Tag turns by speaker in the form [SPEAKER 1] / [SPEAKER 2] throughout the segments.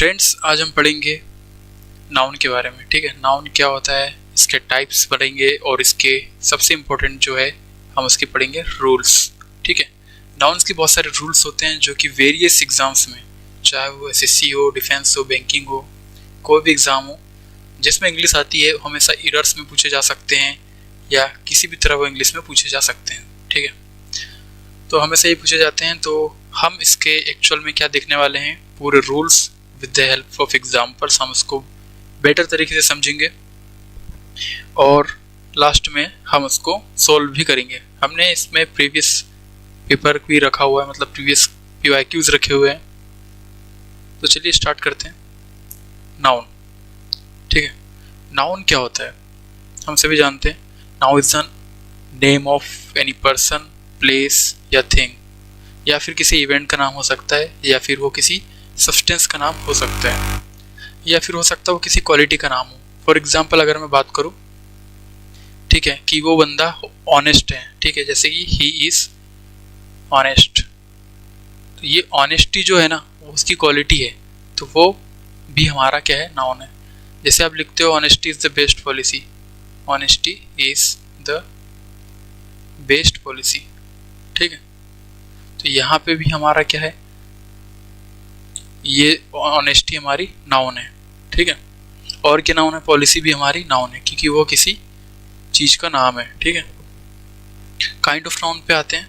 [SPEAKER 1] Friends, आज हम पढ़ेंगे नाउन के बारे में। ठीक है, नाउन क्या होता है, इसके टाइप्स पढ़ेंगे और इसके सबसे इम्पोर्टेंट जो है हम उसके पढ़ेंगे रूल्स। ठीक है, नाउन्स के बहुत सारे रूल्स होते हैं जो कि वेरियस एग्जाम्स में, चाहे वो एसएससी हो, डिफेंस हो, बैंकिंग हो, कोई भी एग्ज़ाम हो जिसमें इंग्लिश आती है, हमेशा एरर्स में पूछे जा सकते हैं या किसी भी तरह वो इंग्लिश में पूछे जा सकते हैं। ठीक है, तो हमेशा ये पूछे जाते हैं। तो हम इसके एक्चुअल में क्या देखने वाले हैं, पूरे rules with the help of examples हम इसको बेटर तरीके से समझेंगे और लास्ट में हम उसको सॉल्व भी करेंगे। हमने इसमें प्रीवियस पेपर भी रखा हुआ है, मतलब प्रीवियस PYQs रखे हुए हैं। तो चलिए स्टार्ट करते हैं। नाउन। ठीक है, नाउन क्या होता है हम सभी जानते हैं। Noun is the name of any person, place या थिंग, या फिर किसी इवेंट का नाम हो सकता है, या फिर वो किसी सब्सटेंस का नाम हो सकता है, या फिर हो सकता है वो किसी क्वालिटी का नाम हो। फॉर एग्जाम्पल अगर मैं बात करूं, ठीक है, कि वो बंदा ऑनेस्ट है, ठीक है, जैसे कि ही इज ऑनेस्ट, तो ये ऑनेस्टी जो है ना वो उसकी क्वालिटी है, तो वो भी हमारा क्या है, नाउन है। जैसे आप लिखते हो honesty is the best policy, honesty is the best policy. ठीक है, तो यहाँ पे भी हमारा क्या है, ये ऑनेस्टी हमारी नाउन है। ठीक है, और क्या नाउन है, पॉलिसी भी हमारी नाउन है क्योंकि वो किसी चीज़ का नाम है। ठीक है, काइंड ऑफ नाउन पे आते हैं।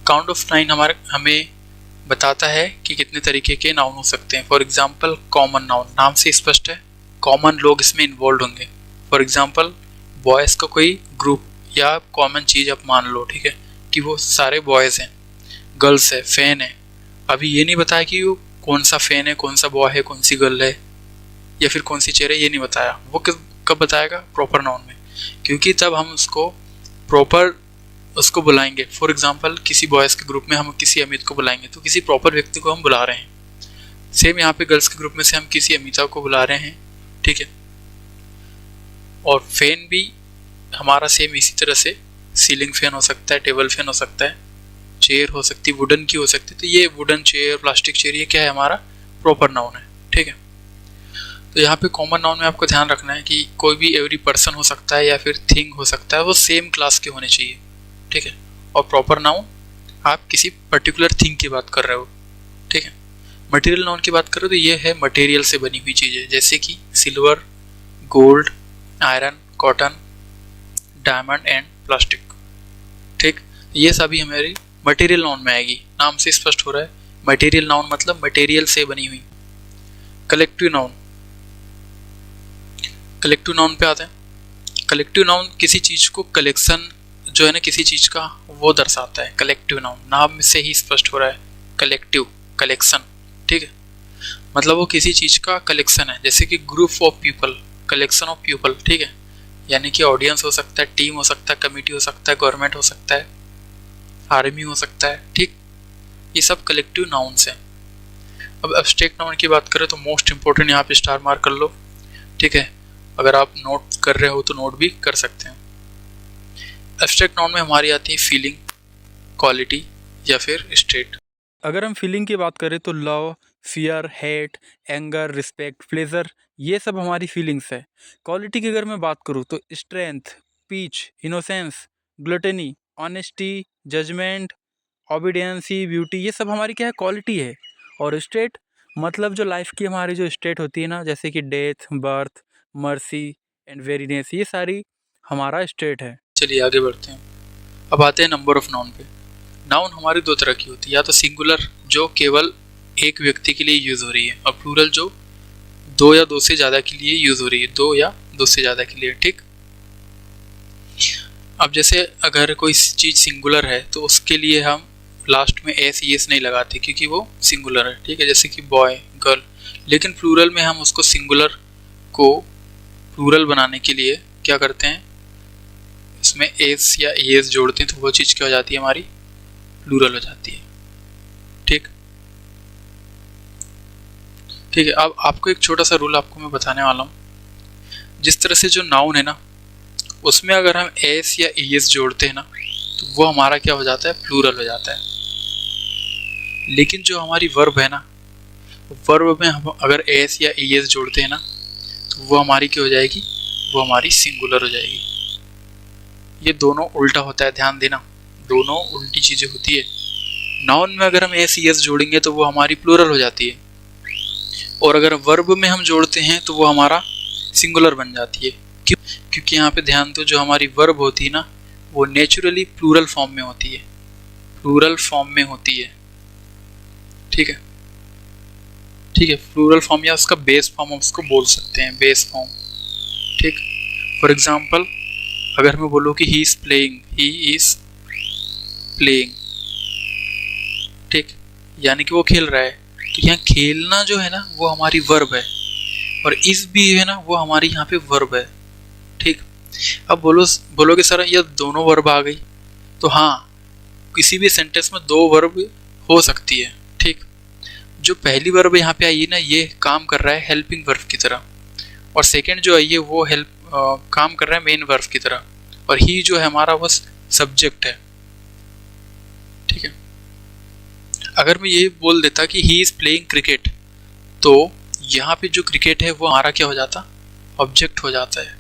[SPEAKER 1] काइंड ऑफ नाउन हमें बताता है कि कितने तरीके के नाउन हो सकते हैं। फॉर एग्जांपल कॉमन नाउन, नाम से स्पष्ट है कॉमन लोग इसमें इन्वॉल्व होंगे। फॉर एग्जांपल बॉयज़ का कोई ग्रुप या कॉमन चीज़ आप मान लो, ठीक है, कि वो सारे बॉयज़ हैं, गर्ल्स है, फैन है। अभी ये नहीं बताया कि वो कौन सा फैन है, कौन सा बॉय है, कौन सी गर्ल है, या फिर कौन सी चेयर है, ये नहीं बताया। वो कब बताएगा, प्रॉपर नाउन में, क्योंकि तब हम उसको प्रॉपर उसको बुलाएंगे। फॉर एग्जांपल किसी बॉयज़ के ग्रुप में हम किसी अमित को बुलाएंगे तो किसी प्रॉपर व्यक्ति को हम बुला रहे हैं। सेम यहाँ पे गर्ल्स के ग्रुप में से हम किसी अमिता को बुला रहे हैं। ठीक है, और फैन भी हमारा सेम इसी तरह से सीलिंग फैन हो सकता है, टेबल फैन हो सकता है, चेयर हो सकती है, वुडन की हो सकती है। तो ये वुडन चेयर, प्लास्टिक चेयर, ये क्या है, हमारा प्रॉपर नाउन है। ठीक है, तो यहाँ पे कॉमन नाउन में आपको ध्यान रखना है कि कोई भी एवरी पर्सन हो सकता है या फिर थिंग हो सकता है, वो सेम क्लास के होने चाहिए। ठीक है, और प्रॉपर नाउन आप किसी पर्टिकुलर थिंग की बात कर रहे हो। ठीक है, मटेरियल नाउन की बात करो तो ये है मटेरियल से बनी हुई चीज़ें, जैसे कि silver, gold, iron, cotton, diamond and plastic. ठीक, ये सभी हमारी मटेरियल नाउन में आएगी। नाम से स्पष्ट हो रहा है, मटेरियल नाउन मतलब मटेरियल से बनी हुई। कलेक्टिव नाउन, कलेक्टिव नाउन पे आते हैं। कलेक्टिव नाउन किसी चीज़ को, कलेक्शन जो है ना किसी चीज़ का, वो दर्शाता है। कलेक्टिव नाउन नाम से ही स्पष्ट हो रहा है, कलेक्टिव, कलेक्शन। ठीक है, मतलब वो किसी चीज़ का कलेक्शन है, जैसे कि group of people, collection of people. ठीक है, यानी कि ऑडियंस हो सकता है, टीम हो सकता है, कमिटी हो सकता है, गवर्नमेंट हो सकता है, आर्मी हो सकता है। ठीक, ये सब कलेक्टिव नाउन्स हैं। अब एब्स्ट्रैक्ट नाउन की बात करें तो मोस्ट इंपॉर्टेंट यहाँ पे स्टार मार्क कर लो। ठीक है, अगर आप नोट कर रहे हो तो नोट भी कर सकते हैं। एब्स्ट्रैक्ट नाउन में हमारी आती है फीलिंग, क्वालिटी या फिर स्टेट।
[SPEAKER 2] अगर हम फीलिंग की बात करें तो love, fear, hate, anger, respect, pleasure, ये सब हमारी फीलिंग्स है। क्वालिटी की अगर मैं बात करूँ तो strength, peach, innocence, gluttony, honesty, judgement, obedience, beauty, ये सब हमारी क्या है, क्वालिटी है। और स्टेट मतलब जो लाइफ की हमारी जो स्टेट होती है ना, जैसे कि death, birth, mercy and weariness, ये सारी हमारा स्टेट है।
[SPEAKER 1] चलिए आगे बढ़ते हैं। अब आते हैं नंबर ऑफ नाउन पे। नाउन हमारी दो तरह की होती है, या तो सिंगुलर जो केवल एक व्यक्ति के लिए यूज़ हो रही है, और प्लूरल जो दो या दो से ज़्यादा के लिए यूज़ हो रही है, दो या दो से ज़्यादा के लिए। ठीक, अब जैसे अगर कोई चीज़ सिंगुलर है तो उसके लिए हम लास्ट में एस ई एस नहीं लगाते क्योंकि वो सिंगुलर है। ठीक है, जैसे कि बॉय, गर्ल। लेकिन प्लूरल में हम उसको सिंगुलर को प्लूरल बनाने के लिए क्या करते हैं, इसमें एस या एस जोड़ते हैं तो वो चीज़ क्या हो जाती है, हमारी प्लूरल हो जाती है। ठीक, ठीक है, अब आपको एक छोटा सा रूल आपको मैं बताने वाला हूँ। जिस तरह से जो नाउन है ना, उसमें अगर हम एस या एस जोड़ते हैं ना तो वो हमारा क्या हो जाता है, प्लूरल हो जाता है। लेकिन जो हमारी वर्ब है ना, वर्ब में हम अगर एस या एस जोड़ते हैं ना तो वो हमारी क्या हो जाएगी, वो हमारी सिंगुलर हो जाएगी। ये दोनों उल्टा होता है, ध्यान देना, दोनों उल्टी चीजें होती है। नाउन में अगर हम एस एस जोड़ेंगे तो वो हमारी प्लूरल हो जाती है, और अगर वर्ब में हम जोड़ते हैं तो वो हमारा सिंगुलर बन जाती है। क्यों? क्योंकि यहाँ पे ध्यान दो, जो हमारी वर्ब होती है ना वो नेचुरली प्लूरल फॉर्म में होती है, प्लूरल फॉर्म में होती है। ठीक है, ठीक है, प्लूरल फॉर्म या उसका बेस फॉर्म हम उसको बोल सकते हैं, बेस फॉर्म। ठीक, फॉर एग्जाम्पल अगर मैं बोलूँ कि he is playing, he is playing, ठीक, यानी कि वो खेल रहा है, तो यहाँ खेलना जो है ना वो हमारी वर्ब है, और इस भी है ना वो हमारी यहाँ पे वर्ब है। ठीक, अब बोलोगे सर ये दोनों वर्ब आ गई, तो हाँ, किसी भी सेंटेंस में दो वर्ब हो सकती है। ठीक, जो पहली वर्ब यहाँ पे आई है ना ये काम कर रहा है हेल्पिंग वर्ब की तरह, और सेकंड जो आई है वो काम कर रहा है मेन वर्ब की तरह, और ही जो है हमारा वो सब्जेक्ट है। ठीक है, अगर मैं ये बोल देता कि ही इज प्लेइंग क्रिकेट, तो यहाँ पे जो क्रिकेट है वो हमारा क्या हो जाता, ऑब्जेक्ट हो जाता है।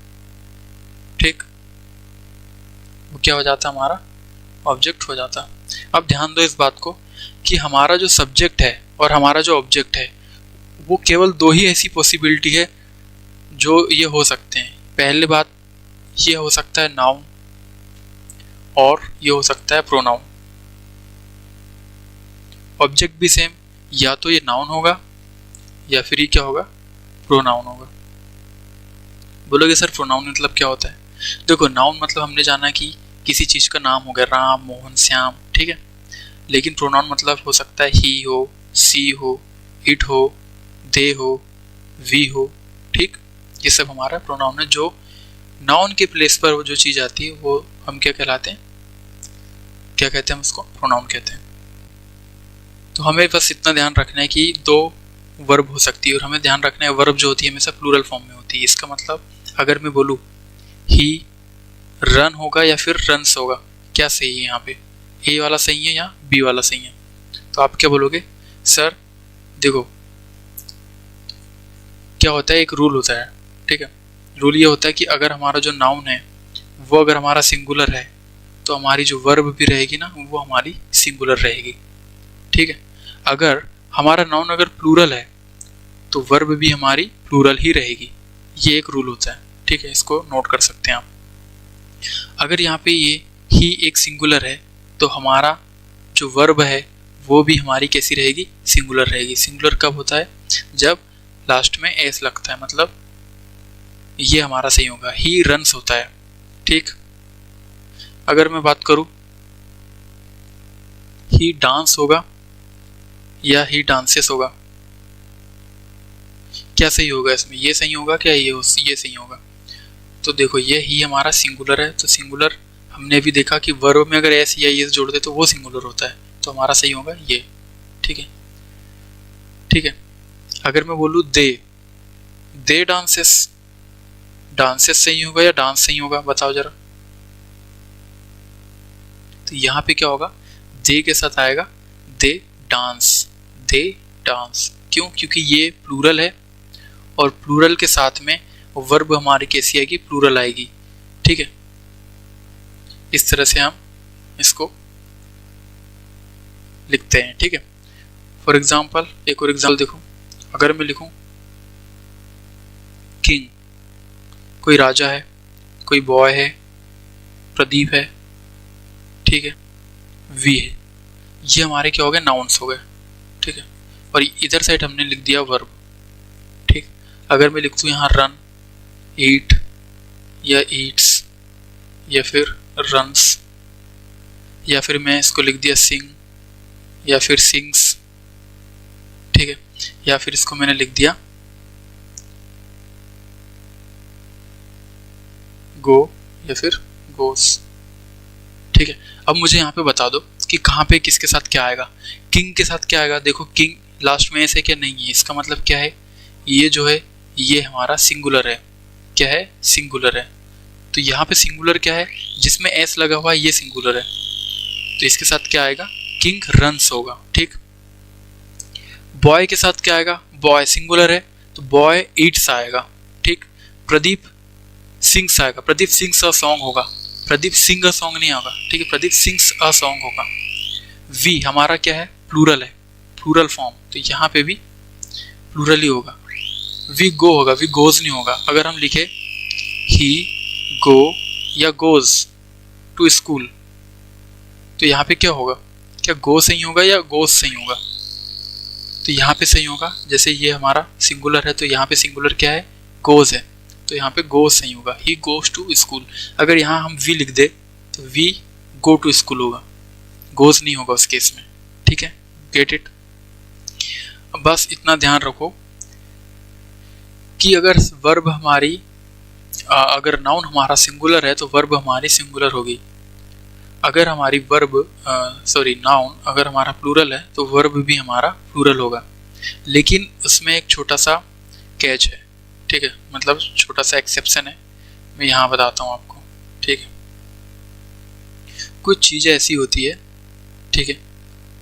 [SPEAKER 1] ठीक, वो क्या हो जाता, हमारा ऑब्जेक्ट हो जाता। अब ध्यान दो इस बात को कि हमारा जो सब्जेक्ट है और हमारा जो ऑब्जेक्ट है वो केवल दो ही ऐसी पॉसिबिलिटी है जो ये हो सकते हैं। पहली बात, ये हो सकता है नाउन, और ये हो सकता है प्रोनाउन। ऑब्जेक्ट भी सेम, या तो ये नाउन होगा या फिर ये क्या होगा, प्रोनाउन होगा। बोलोगे सर प्रोनाउन मतलब क्या होता है? देखो, नाउन मतलब हमने जाना कि किसी चीज का नाम हो गया, राम, मोहन, श्याम, ठीक है। लेकिन प्रोनाउन मतलब हो सकता है ही हो, सी हो, इट हो, दे हो, वी हो। ठीक, ये सब हमारा प्रोनाउन है। जो नाउन के प्लेस पर वो जो चीज आती है वो हम क्या कहलाते हैं, क्या कहते हैं हम उसको, प्रोनाउन कहते हैं। तो हमें बस इतना ध्यान रखना है कि दो वर्ब हो सकती है, और हमें ध्यान रखना है वर्ब जो होती है हमेशा प्लूरल फॉर्म में होती है। इसका मतलब अगर मैं बोलूँ ही रन होगा या फिर रन्स होगा, क्या सही है यहाँ पे, ए वाला सही है या बी वाला सही है? तो आप क्या बोलोगे, सर देखो क्या होता है, एक रूल होता है। ठीक है, रूल ये होता है कि अगर हमारा जो नाउन है वो अगर हमारा सिंगुलर है तो हमारी जो वर्ब भी रहेगी ना वो हमारी सिंगुलर रहेगी। ठीक है, अगर हमारा नाउन अगर प्लूरल है तो वर्ब भी हमारी प्लूरल ही रहेगी। ये एक रूल होता है। ठीक है, इसको नोट कर सकते हैं आप। अगर यहाँ पे ये ही एक सिंगुलर है तो हमारा जो वर्ब है वो भी हमारी कैसी रहेगी, सिंगुलर रहेगी। सिंगुलर कब होता है, जब लास्ट में एस लगता है, मतलब ये हमारा सही होगा, ही रन्स होता है। ठीक, अगर मैं बात करूं ही डांस होगा या ही डांसेस होगा, क्या सही होगा इसमें, ये सही होगा क्या ये सही होगा? तो देखो ये ही हमारा सिंगुलर है, तो सिंगुलर हमने अभी देखा कि वर्ब में अगर एस या एस जोड़ दे तो वो सिंगुलर होता है, तो हमारा सही होगा ये। ठीक है, ठीक है, अगर मैं बोलूँ दे डांसेस, डांसेस सही होगा या डांस सही होगा, बताओ जरा। तो यहाँ पे क्या होगा, दे के साथ आएगा दे डांस, दे डांस। क्यों? क्योंकि ये प्लूरल है, और प्लूरल के साथ में वर्ब हमारी कैसी आएगी, प्लूरल आएगी। ठीक है, इस तरह से हम इसको लिखते हैं। ठीक है, फॉर एग्जाम्पल एक और एग्जाम्पल देखो, अगर मैं लिखूं किंग, कोई राजा है, कोई बॉय है, प्रदीप है, ठीक है, वी है, ये हमारे क्या हो गए, नाउन्स हो गए। ठीक है, और इधर साइड हमने लिख दिया वर्ब। ठीक, अगर मैं लिख दूं यहाँ रन, ईट या ईट्स या फिर रन्स, या फिर मैं इसको लिख दिया सिंग या फिर सिंग्स। ठीक है, या फिर इसको मैंने लिख दिया गो या फिर गोस। ठीक है, अब मुझे यहाँ पे बता दो कि कहाँ पे किसके साथ क्या आएगा। किंग के साथ क्या आएगा, देखो किंग लास्ट में ऐसे क्या नहीं है, इसका मतलब क्या है, ये जो है ये हमारा सिंगुलर है। क्या है, सिंगुलर है। तो यहाँ पे सिंगुलर क्या है, जिसमें एस लगा हुआ है ये सिंगुलर है, तो इसके साथ क्या आएगा, किंग रन्स होगा। ठीक, बॉय के साथ क्या आएगा, बॉय सिंगुलर है तो बॉय ईट्स आएगा, ठीक। प्रदीप सिंग्स आएगा, प्रदीप सिंग्स अ सॉन्ग होगा, प्रदीप सिंग अ सॉन्ग नहीं होगा, ठीक है, प्रदीप सिंग्स अ सॉन्ग होगा। वी हमारा क्या है, प्लूरल है, प्लूरल फॉर्म, तो यहाँ पे भी प्लूरल ही होगा। वी गो होगा, वी गोज नहीं होगा। अगर हम लिखे ही गो या गोज टू स्कूल तो यहाँ पे क्या होगा, क्या गो सही होगा या गोज सही होगा, तो यहाँ पे सही होगा। जैसे ये हमारा सिंगुलर है तो यहाँ पे सिंगुलर क्या है, गोज है, तो यहाँ पे गोज सही होगा, ही गोज टू स्कूल। अगर यहाँ हम वी लिख दे तो वी गो टू स्कूल होगा, गोज नहीं होगा उस केस में, ठीक है, गेट इट। अब बस इतना ध्यान रखो कि अगर वर्ब हमारी अगर नाउन हमारा सिंगुलर है तो वर्ब हमारी सिंगुलर होगी, अगर हमारी वर्ब नाउन अगर हमारा प्लूरल है तो वर्ब भी हमारा प्लूरल होगा। लेकिन उसमें एक छोटा सा कैच है, ठीक है, मतलब छोटा सा एक्सेप्शन है, मैं यहाँ बताता हूँ आपको, ठीक है। कुछ चीज़ें ऐसी होती है, ठीक है,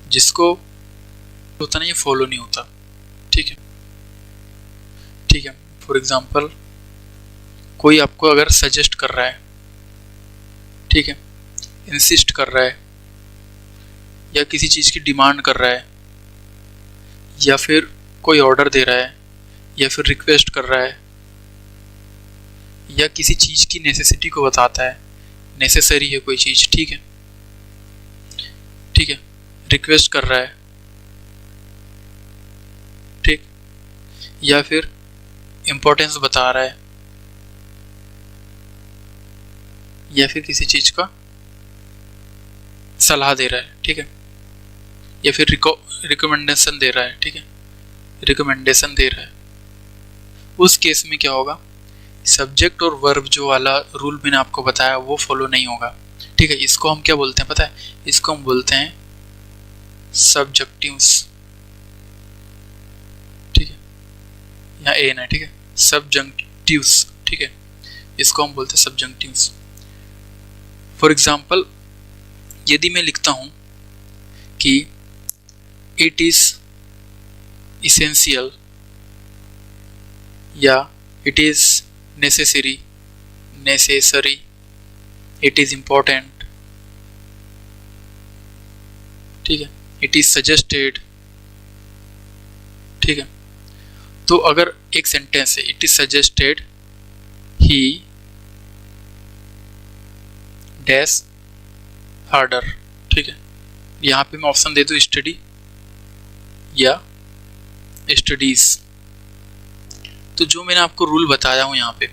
[SPEAKER 1] जिसको होता नहीं, ये फॉलो नहीं होता, ठीक है, ठीक है। फॉर एग्जांपल कोई आपको अगर सजेस्ट कर रहा है, ठीक है, इंसिस्ट कर रहा है या किसी चीज़ की डिमांड कर रहा है या फिर कोई ऑर्डर दे रहा है या फिर रिक्वेस्ट कर रहा है या किसी चीज़ की नेसेसिटी को बताता है, नेसेसरी है कोई चीज़, ठीक है, ठीक है, रिक्वेस्ट कर रहा है, ठीक, या फिर इम्पोर्टेंस बता रहा है या फिर किसी चीज़ का सलाह दे रहा है, ठीक है, या फिर रिकमेंडेशन दे रहा है, ठीक है, रिकमेंडेशन दे रहा है, उस केस में क्या होगा, सब्जेक्ट और वर्ब जो वाला रूल मैंने आपको बताया वो फॉलो नहीं होगा, ठीक है। इसको हम क्या बोलते हैं पता है, इसको हम बोलते हैं सब्जेक्टिव्स, ठीक है, यहाँ ए ना, ठीक है, सब्जेक्टिव्स, ठीक है, इसको हम बोलते हैं सब्जेक्टिव्स। फॉर एग्जाम्पल यदि मैं लिखता हूँ कि इट इज इसेंशियल या it is necessary, it is important, ठीक है, इट इज सजेस्टेड, ठीक है, तो अगर एक सेंटेंस है it is suggested he dash harder, ठीक है, यहाँ पे मैं ऑप्शन दे दूँ स्टडी या स्टडीज, तो जो मैंने आपको रूल बताया हूँ यहाँ पे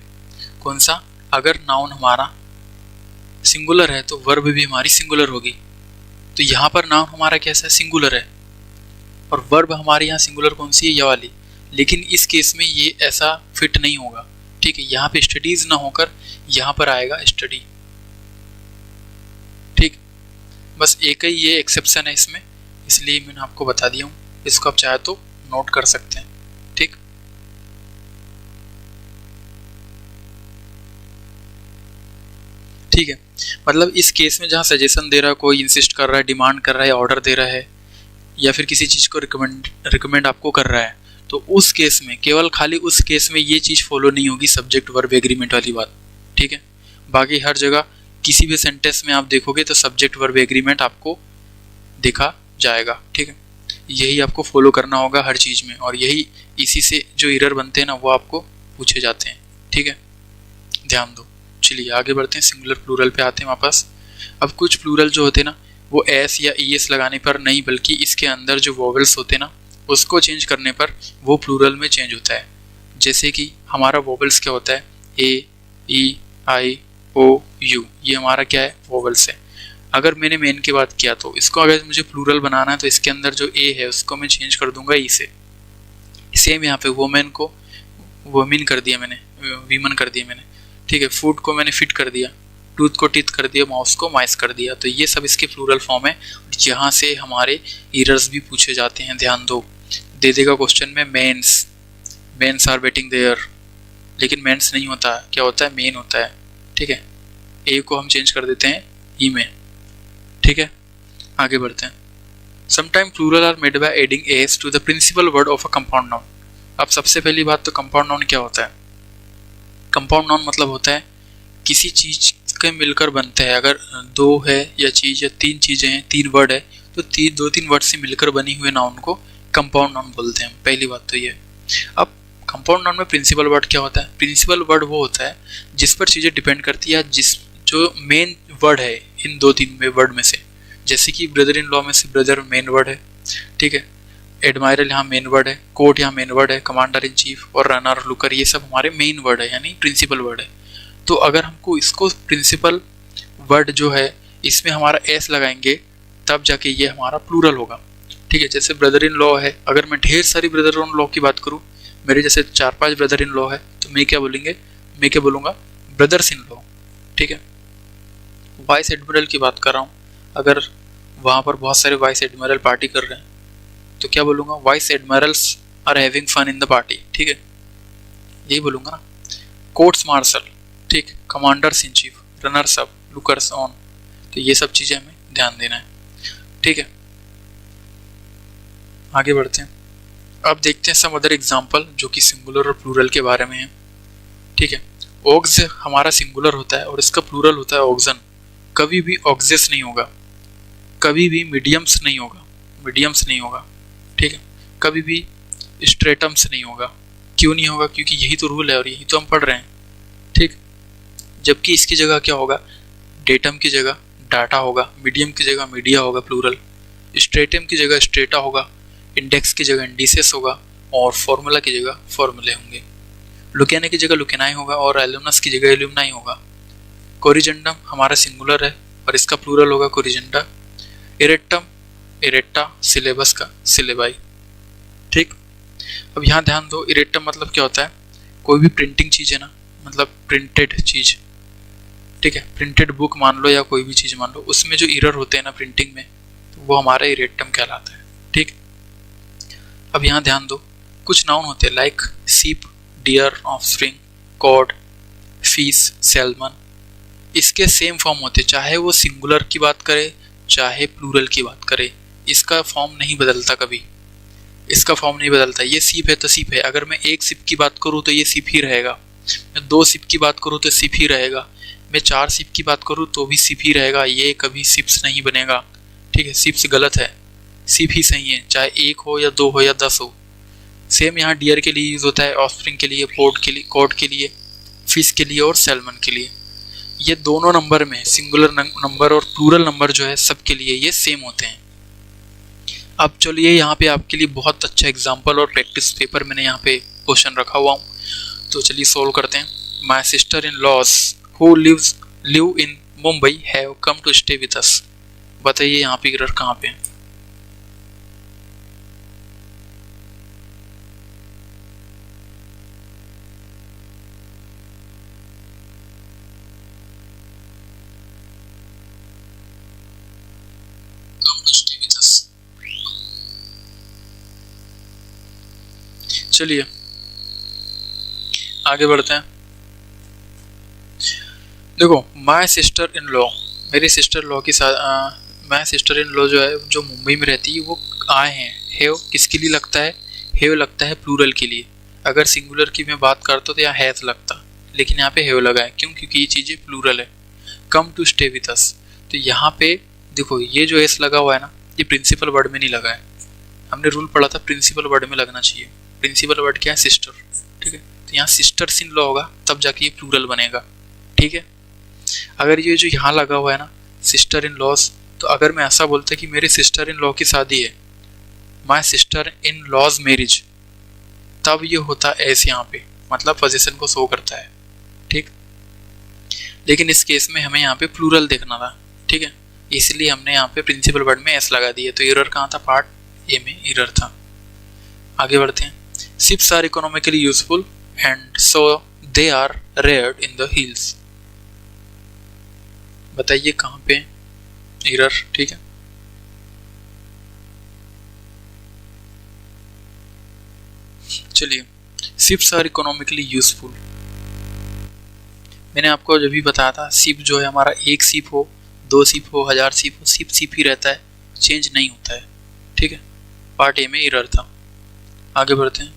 [SPEAKER 1] कौन सा, अगर नाउन हमारा सिंगुलर है तो वर्ब भी हमारी सिंगुलर होगी, तो यहाँ पर नाउन हमारा कैसा है, सिंगुलर है, और वर्ब हमारे यहाँ सिंगुलर कौन सी है, ये वाली, लेकिन इस केस में ये ऐसा फिट नहीं होगा, ठीक है, यहाँ पे स्टडीज ना होकर यहाँ पर आएगा स्टडी, ठीक, बस एक ही ये एक्सेप्शन है इसमें, इसलिए मैंने आपको बता दिया हूँ, इसको आप चाहे तो नोट कर सकते हैं, ठीक। ठीक है, मतलब इस केस में जहाँ सजेशन दे रहा है कोई, इंसिस्ट कर रहा है, डिमांड कर रहा है, ऑर्डर दे रहा है या फिर किसी चीज़ को रिकमेंड आपको कर रहा है, तो उस केस में केवल खाली उस केस में ये चीज़ फॉलो नहीं होगी, सब्जेक्ट वर्ब एग्रीमेंट वाली बात, ठीक है। बाकी हर जगह किसी भी सेंटेंस में आप देखोगे तो सब्जेक्ट वर्ब एग्रीमेंट आपको देखा जाएगा, ठीक है। यही आपको फॉलो करना होगा हर चीज़ में, और यही इसी से जो एरर बनते हैं ना वो आपको पूछे जाते हैं, ठीक है, ध्यान दो। चलिए आगे बढ़ते हैं, सिंगुलर प्लूरल पे आते हैं वापस। अब कुछ प्लूरल जो होते हैं ना वो एस या ई एस लगाने पर नहीं, बल्कि इसके अंदर जो वोवेल्स होते हैं ना उसको चेंज करने पर वो प्लूरल में चेंज होता है। जैसे कि हमारा वोवेल्स क्या होता है, ए, ई, आई, ओ, यू, ये हमारा क्या है, वोवेल्स है। अगर मैंने मेन की बात किया तो इसको अगर मुझे प्लूरल बनाना है तो इसके अंदर जो ए है उसको मैं चेंज कर दूंगा ई से। सेम यहाँ पे वोमेन को वोमिन कर दिया मैंने, वीमन कर दिया मैंने, ठीक है। फूड को मैंने फिट कर दिया, टूथ को टीथ कर दिया, माउस को माइस कर दिया, तो ये सब इसके प्लूरल फॉर्म है, यहाँ से हमारे एरर्स भी पूछे जाते हैं, ध्यान दो। दे देगा क्वेश्चन में मेंस आर वेटिंग देयर, लेकिन मेंस नहीं होता, क्या होता है, मेन होता है, ठीक है। ए को हम चेंज कर देते हैं ई में, ठीक है। आगे बढ़ते हैं। Sometime plural are made by adding S to the principal word of a compound noun. अब सबसे पहली बात तो कंपाउंड नाउन क्या होता है? कंपाउंड नाउन मतलब होता है किसी चीज के मिलकर बनते हैं। अगर दो है या चीज या तीन चीजें हैं, तीन वर्ड है, तो दो तीन वर्ड से मिलकर बनी हुए नाउन को कंपाउंड नाउन बोलते हैं। पहली बात तो ये। अब कंपाउंड नाउन में प्रिंसिपल वर्ड क्या होता है? प्रिंसिपल वर्ड वो होता है जिस पर चीजें डिपेंड करती है, जिस जो मेन वर्ड है इन दो तीन में वर्ड में से। जैसे कि ब्रदर इन लॉ में से ब्रदर मेन वर्ड है, ठीक है। एडमायरल यहाँ मेन वर्ड है, कोर्ट यहाँ मेन वर्ड है, कमांडर इन चीफ और रनर लुकर ये सब हमारे मेन वर्ड है, यानी प्रिंसिपल वर्ड है। तो अगर हमको इसको प्रिंसिपल वर्ड जो है इसमें हमारा एस लगाएंगे तब जाके ये हमारा प्लूरल होगा, ठीक है। जैसे ब्रदर इन लॉ है, अगर मैं ढेर सारी ब्रदर इन लॉ की बात करूँ, मेरे जैसे 4-5 ब्रदर इन लॉ है, तो मैं क्या बोलूँगा ब्रदर्स इन लॉ, ठीक है। वाइस एडमिरल की बात कर रहा हूँ, अगर वहाँ पर बहुत सारे वाइस एडमिरल पार्टी कर रहे हैं तो क्या बोलूँगा? Vice admirals are having fun in the party, ठीक है, यही बोलूँगा ना। कोर्ट्स मार्शल, ठीक, commanders in chief, runners up, lookers on, तो ये सब चीज़ें हमें ध्यान देना है, ठीक है। आगे बढ़ते हैं। अब देखते हैं सम अदर एग्जाम्पल जो कि सिंगुलर और प्लूरल के बारे में है, ठीक है। ऑग्स हमारा सिंगुलर होता है और इसका प्लूरल होता है ऑक्सन। कभी भी ऑक्सेस नहीं होगा, कभी भी मीडियम्स नहीं होगा, ठीक है। कभी भी स्ट्रेटम्स नहीं होगा। क्यों नहीं होगा? क्योंकि यही तो रूल है और यही तो हम पढ़ रहे हैं, ठीक। जबकि इसकी जगह क्या होगा? डेटम की जगह डाटा होगा, मीडियम की जगह मीडिया होगा प्लूरल, स्ट्रेटम की जगह स्ट्रेटा होगा, इंडेक्स की जगह इंडिसेस होगा और फॉर्मूला की जगह फॉर्मूले होंगे। लुकेना की जगह लुकेनाई होगा और एल्यूमनस की जगह एल्यूमनाई होगा। कोरिजेंडम हमारा सिंगुलर है और इसका प्लूरल होगा कोरिजेंडा। इरेक्टम इरेक्टा, सिलेबस का सिलेबाई, ठीक। अब यहाँ ध्यान दो, इरेक्टम मतलब क्या होता है? कोई भी प्रिंटिंग चीज़ है ना, मतलब प्रिंटेड चीज़, ठीक है, प्रिंटेड बुक मान लो या कोई भी चीज़ मान लो, उसमें जो एरर होते हैं ना प्रिंटिंग में, तो वो हमारा इरेक्टम कहलाता है, ठीक। अब यहाँ ध्यान दो, कुछ नाउन होते हैं like sheep, deer, offspring, cod, fish, salmon, इसके सेम फॉर्म होते हैं, चाहे वो सिंगुलर की बात करे चाहे प्लूरल की बात करे, इसका फॉर्म नहीं बदलता, कभी इसका फॉर्म नहीं बदलता। ये सीप है तो सीप है, अगर मैं एक सिप की बात करूँ तो ये सिप ही रहेगा, मैं 2 सिप की बात करूँ तो सिप ही रहेगा, मैं 4 सिप की बात करूँ तो भी सिप ही रहेगा, ये कभी सिप्स नहीं बनेगा, ठीक है। सिप्स गलत है, सिप ही सही है, चाहे 1 हो या 2 हो या 10 हो। सेम यहाँ डियर के लिए यूज़ होता है, ऑफस्प्रिंग के लिए, कॉड के लिए, फिश के लिए और सैल्मन के लिए। ये दोनों नंबर में सिंगुलर नंबर और प्लूरल नंबर जो है सबके लिए ये सेम होते हैं। अब चलिए यहाँ पे आपके लिए बहुत अच्छा एग्जांपल और प्रैक्टिस पेपर मैंने यहाँ पे क्वेश्चन रखा हुआ हूँ, तो चलिए सॉल्व करते हैं। My sister in laws who live in Mumbai have come to stay with us. बताइए यहाँ पे एरर कहाँ पे है? चलिए आगे बढ़ते हैं। देखो, माई सिस्टर इन लॉ, मेरी सिस्टर लॉ की माई सिस्टर इन लॉ जो है, जो मुंबई में रहती है, वो आए हैं। हैव किसके लिए लगता है? हैव लगता है प्लूरल के लिए। अगर सिंगुलर की मैं बात करता तो यहाँ हैज लगता, लेकिन यहाँ पे हैव लगा है। क्यों? क्योंकि ये चीज़ें प्लूरल है। Come to stay with us, तो यहाँ पे देखो ये जो एस लगा हुआ है ना, ये प्रिंसिपल वर्ड में नहीं लगा है। हमने रूल पढ़ा था प्रिंसिपल वर्ड में लगना चाहिए। प्रिंसिपल वर्ड क्या है? सिस्टर, ठीक है। तो यहाँ सिस्टर्स इन लॉ होगा, तब जाके ये प्लूरल बनेगा, ठीक है। अगर ये जो यहाँ लगा हुआ है ना सिस्टर इन लॉज, तो अगर मैं ऐसा बोलता कि मेरे सिस्टर इन लॉ की शादी है, my sister in law's marriage, तब ये होता एस यहाँ पे, मतलब पोजीशन को शो करता है, ठीक। लेकिन इस केस में हमें यहाँ पे प्लूरल देखना था, ठीक है, इसलिए हमने यहाँ पे प्रिंसिपल वर्ड में एस लगा दिया। तो एरर कहाँ था? पार्ट ए में एरर था। आगे बढ़ते हैं। Ships are economically useful and so they are reared in the hills. बताइए कहाँ पे एरर, ठीक है। चलिए, शिप्स आर इकोनॉमिकली यूजफुल, मैंने आपको जब भी बताया था, शिप जो है हमारा, एक शिप हो, 2 शिप हो, 1000 शिप हो, शिप शिप ही रहता है, चेंज नहीं होता है, ठीक है, पार्ट ए में एरर था। आगे बढ़ते हैं।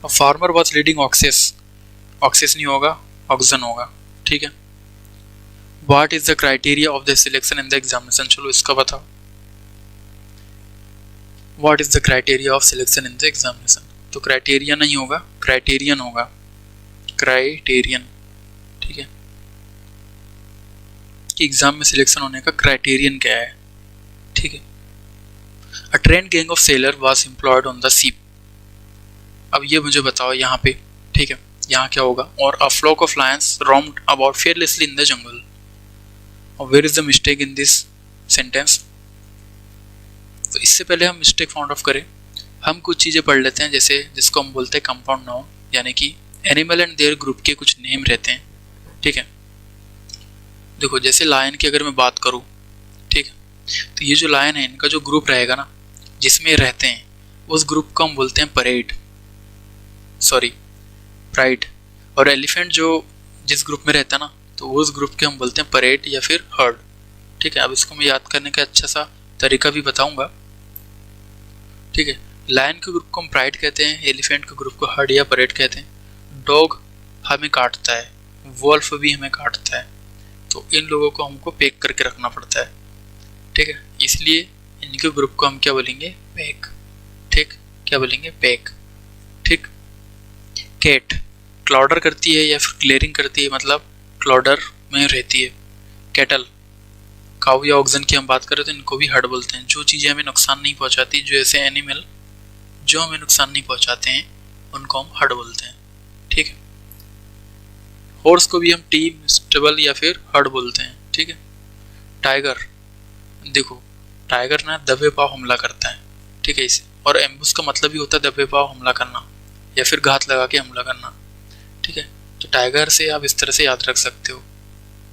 [SPEAKER 1] अब farmer was reading access, access नहीं होगा, ऑक्सन होगा, ठीक है। What is the criteria of the selection in the examination, चलो इसका बताओ। What is the criteria of selection in the examination, तो क्राइटेरिया नहीं होगा, क्राइटेरियन होगा, क्राइटेरियन, ठीक है, कि एग्जाम में सिलेक्शन होने का क्राइटेरियन क्या है, ठीक है। अ train gang of seller was employed on the ship, अब ये मुझे बताओ यहाँ पे, ठीक है, यहाँ क्या होगा, और a flock of lions roamed about fearlessly in the jungle, और where is the mistake in this sentence. तो इससे पहले हम मिस्टेक फाउंड ऑफ करें, हम कुछ चीज़ें पढ़ लेते हैं, जैसे जिसको हम बोलते हैं कंपाउंड नाउन, यानी कि एनिमल एंड देयर ग्रुप के कुछ नेम रहते हैं, ठीक है। देखो जैसे लायन की अगर मैं बात करूँ, ठीक है, तो ये जो लायन है इनका जो ग्रुप रहेगा ना, जिसमें रहते हैं, उस ग्रुप को हम बोलते हैं प्राइड, और एलिफेंट जो जिस ग्रुप में रहता है ना, तो उस ग्रुप के हम बोलते हैं परेड या फिर हर्ड, ठीक है। अब इसको मैं याद करने का अच्छा सा तरीका भी बताऊंगा, ठीक है। लायन के ग्रुप को हम प्राइड कहते हैं, एलिफेंट के ग्रुप को हर्ड या परेड कहते हैं। डॉग हमें काटता है, वॉल्फ भी हमें काटता है, तो इन लोगों को हमको पैक करके रखना पड़ता है, ठीक है, इसलिए इनके ग्रुप को हम क्या बोलेंगे, पैक, ठीक, क्या बोलेंगे, पैक, ठीक। कैट क्लॉडर करती है या फिर क्लियरिंग करती है, मतलब क्लॉडर में रहती है। कैटल, काऊ या ऑक्सन की हम बात करें तो इनको भी हर्ड बोलते हैं। जो चीज़ें हमें नुकसान नहीं पहुंचाती, जो ऐसे एनिमल जो हमें नुकसान नहीं पहुंचाते हैं, उनको हम हर्ड बोलते हैं, ठीक है। हॉर्स को भी हम टीम, स्टेबल या फिर हर्ड बोलते हैं, ठीक है। टाइगर, देखो टाइगर ना दबे पाव हमला करता है, ठीक है, इसे, और एम्बुश का मतलब ही होता है दबे पाव हमला करना या फिर घात लगा के हमला करना, ठीक है। तो टाइगर से आप इस तरह से याद रख सकते हो,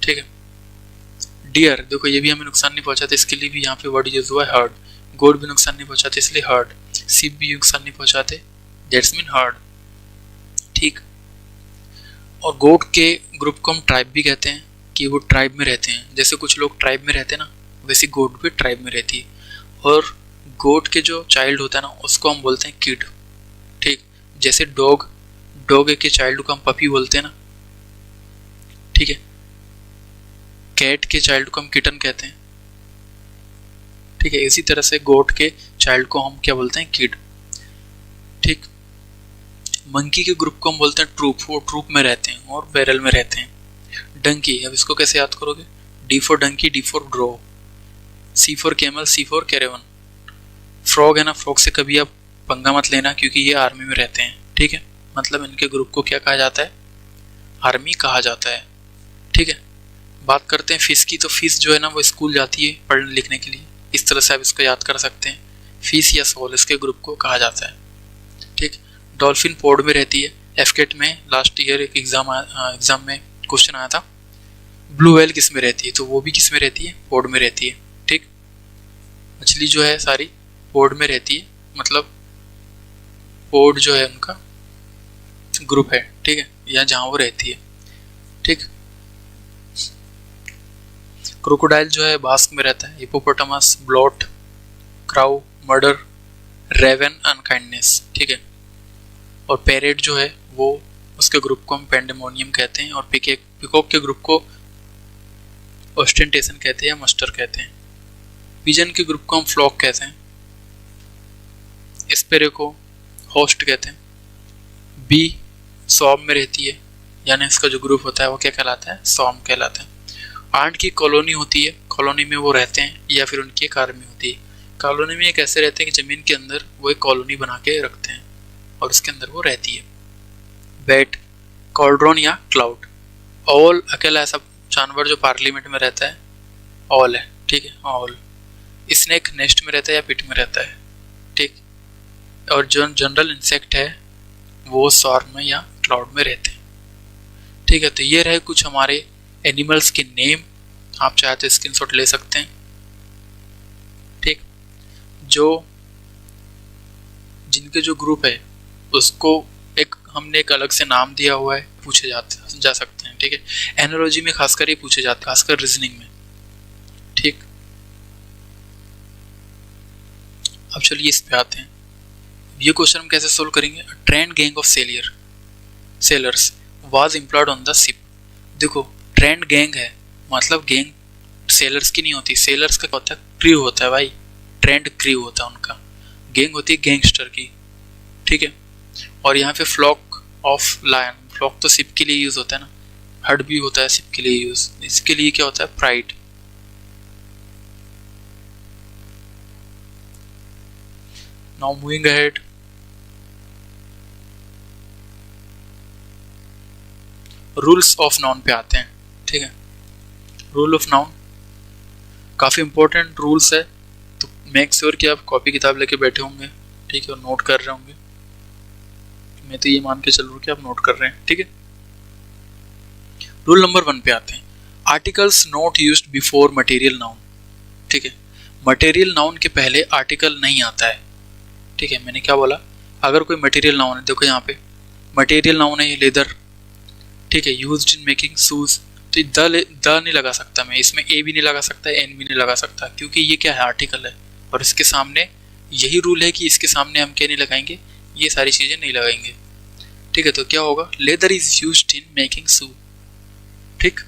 [SPEAKER 1] ठीक है। डियर, देखो ये भी हमें नुकसान नहीं पहुंचाते, इसके लिए भी यहाँ पे वर्ड यूज हुआ है हर्ड। गोट भी नुकसान नहीं पहुंचाते, इसलिए हर्ड। शिप भी नुकसान नहीं पहुंचाते, दैट्स मीन हर्ड, ठीक। और गोट के ग्रुप को हम ट्राइब भी कहते हैं, कि वो ट्राइब में रहते हैं, जैसे कुछ लोग ट्राइब में रहते हैं ना, वैसे गोट भी ट्राइब में रहती है। और गोट के जो चाइल्ड होता है ना, उसको हम बोलते हैं किड, ठीक। जैसे डॉग के चाइल्ड को हम पपी बोलते हैं ना, ठीक है। कैट के चाइल्ड को हम किटन कहते हैं, ठीक है। इसी तरह से गोट के चाइल्ड को हम क्या बोलते हैं, किड, ठीक। मंकी के ग्रुप को हम बोलते हैं ट्रूप, वो ट्रूप में रहते हैं और बैरल में रहते हैं। डंकी, अब इसको कैसे याद करोगे, D for donkey, D for drove, C for camel, C for caravan. Frog है ना, फ्रॉग से कभी आप पंगा मत लेना, क्योंकि ये आर्मी में रहते हैं, ठीक है। मतलब इनके ग्रुप को क्या कहा जाता है, आर्मी कहा जाता है, ठीक है। बात करते हैं फिश की, तो फिश जो है ना वो स्कूल जाती है पढ़ने लिखने के लिए, इस तरह से आप इसको याद कर सकते हैं। फिश या सोल इसके ग्रुप को कहा जाता है, ठीक। डॉल्फिन पोर्ट में रहती है, एफकेट में लास्ट ईयर एक एग्जाम में क्वेश्चन आया था, ब्लू व्हेल किस में रहती है, तो वो भी किस में रहती है, पोर्ट में रहती है, ठीक। मछली जो है सारी पोर्ट में रहती है, मतलब पोर्ट जो है उनका ग्रुप है, ठीक है, या जहां वो रहती है, ठीक। क्रोकोडाइल जो है बास्क में रहता है, hippopotamus, bloat, crow, murder, raven, unkindness, ठीक है। और पैरेट जो है वो उसके ग्रुप को हम पेंडेमोनियम कहते हैं, और पिकॉक के ग्रुप को ऑस्टेंटेशन कहते हैं या मस्टर कहते हैं। पिजन के ग्रुप को हम फ्लॉक कहते हैं, स्पेरो को होस्ट कहते हैं। बी सॉम में रहती है, यानी इसका जो ग्रुप होता है वो क्या कहलाता है, सॉम कहलाता है। आंट की कॉलोनी होती है, कॉलोनी में वो रहते हैं या फिर उनकी एक आर्मी होती है। कॉलोनी में ये कैसे रहते हैं कि जमीन के अंदर वो एक कॉलोनी बना के रखते हैं और उसके अंदर वो रहती है। बैट, कॉल्ड्रॉन या क्लाउड। ऑल अकेला ऐसा जानवर जो पार्लियामेंट में रहता है, ऑल है, ठीक है, ऑल। स्नेक नेस्ट में रहता है या पिट में रहता है, ठीक। और जो जनरल इंसेक्ट है वो स्वार्म में या क्लाउड में रहते हैं, ठीक है। तो ये रहे कुछ हमारे एनिमल्स के नेम, आप चाहे तो स्क्रीनशॉट ले सकते हैं, ठीक। जो जिनके जो ग्रुप है उसको हमने एक अलग से नाम दिया हुआ है, पूछे जा सकते हैं, ठीक है। एनालॉजी में खासकर ये पूछे जाते हैं, खासकर रीजनिंग में, ठीक। अब चलिए इस पे आते हैं। ये क्वेश्चन हम कैसे सोल्व करेंगे। Trend gang of sellers was employed on the ship. देखो ट्रेंड गैंग है, मतलब गैंग सेलर्स की नहीं होती। सेलर्स का क्या होता है, क्रू होता है भाई, ट्रेंड क्रू होता है उनका। गैंग होती है गैंगस्टर की, ठीक है। और यहाँ पे फ्लॉक ऑफ लायन, फ्लॉक तो शिप के लिए यूज होता है ना, हर्ड भी होता है शिप के लिए यूज। इसके लिए क्या होता है, pride. Now moving ahead, rules of noun पे आते हैं, ठीक है। रूल ऑफ नाउन काफ़ी इंपॉर्टेंट रूल्स है, तो मेक श्योर कि आप कॉपी किताब लेके बैठे होंगे, ठीक है, और नोट कर रहे होंगे। मैं तो ये मान के चल रहा हूँ कि आप नोट कर रहे हैं, ठीक है। रूल नंबर 1 पे आते हैं। Articles not used before material noun, ठीक है। मटेरियल नाउन के पहले आर्टिकल नहीं आता है, ठीक है। मैंने क्या बोला, अगर कोई मटेरियल नाउन है, देखो यहाँ पे मटेरियल नाउन है ये लेदर, ठीक है, यूज्ड इन मेकिंग शूज, तो द नहीं लगा सकता मैं इसमें, ए भी नहीं लगा सकता, एन भी नहीं लगा सकता, क्योंकि ये क्या है, आर्टिकल है। और इसके सामने यही रूल है कि इसके सामने हम क्या नहीं लगाएंगे, ये सारी चीज़ें नहीं लगाएंगे, ठीक है। तो क्या होगा, leather is used in making shoe, ठीक।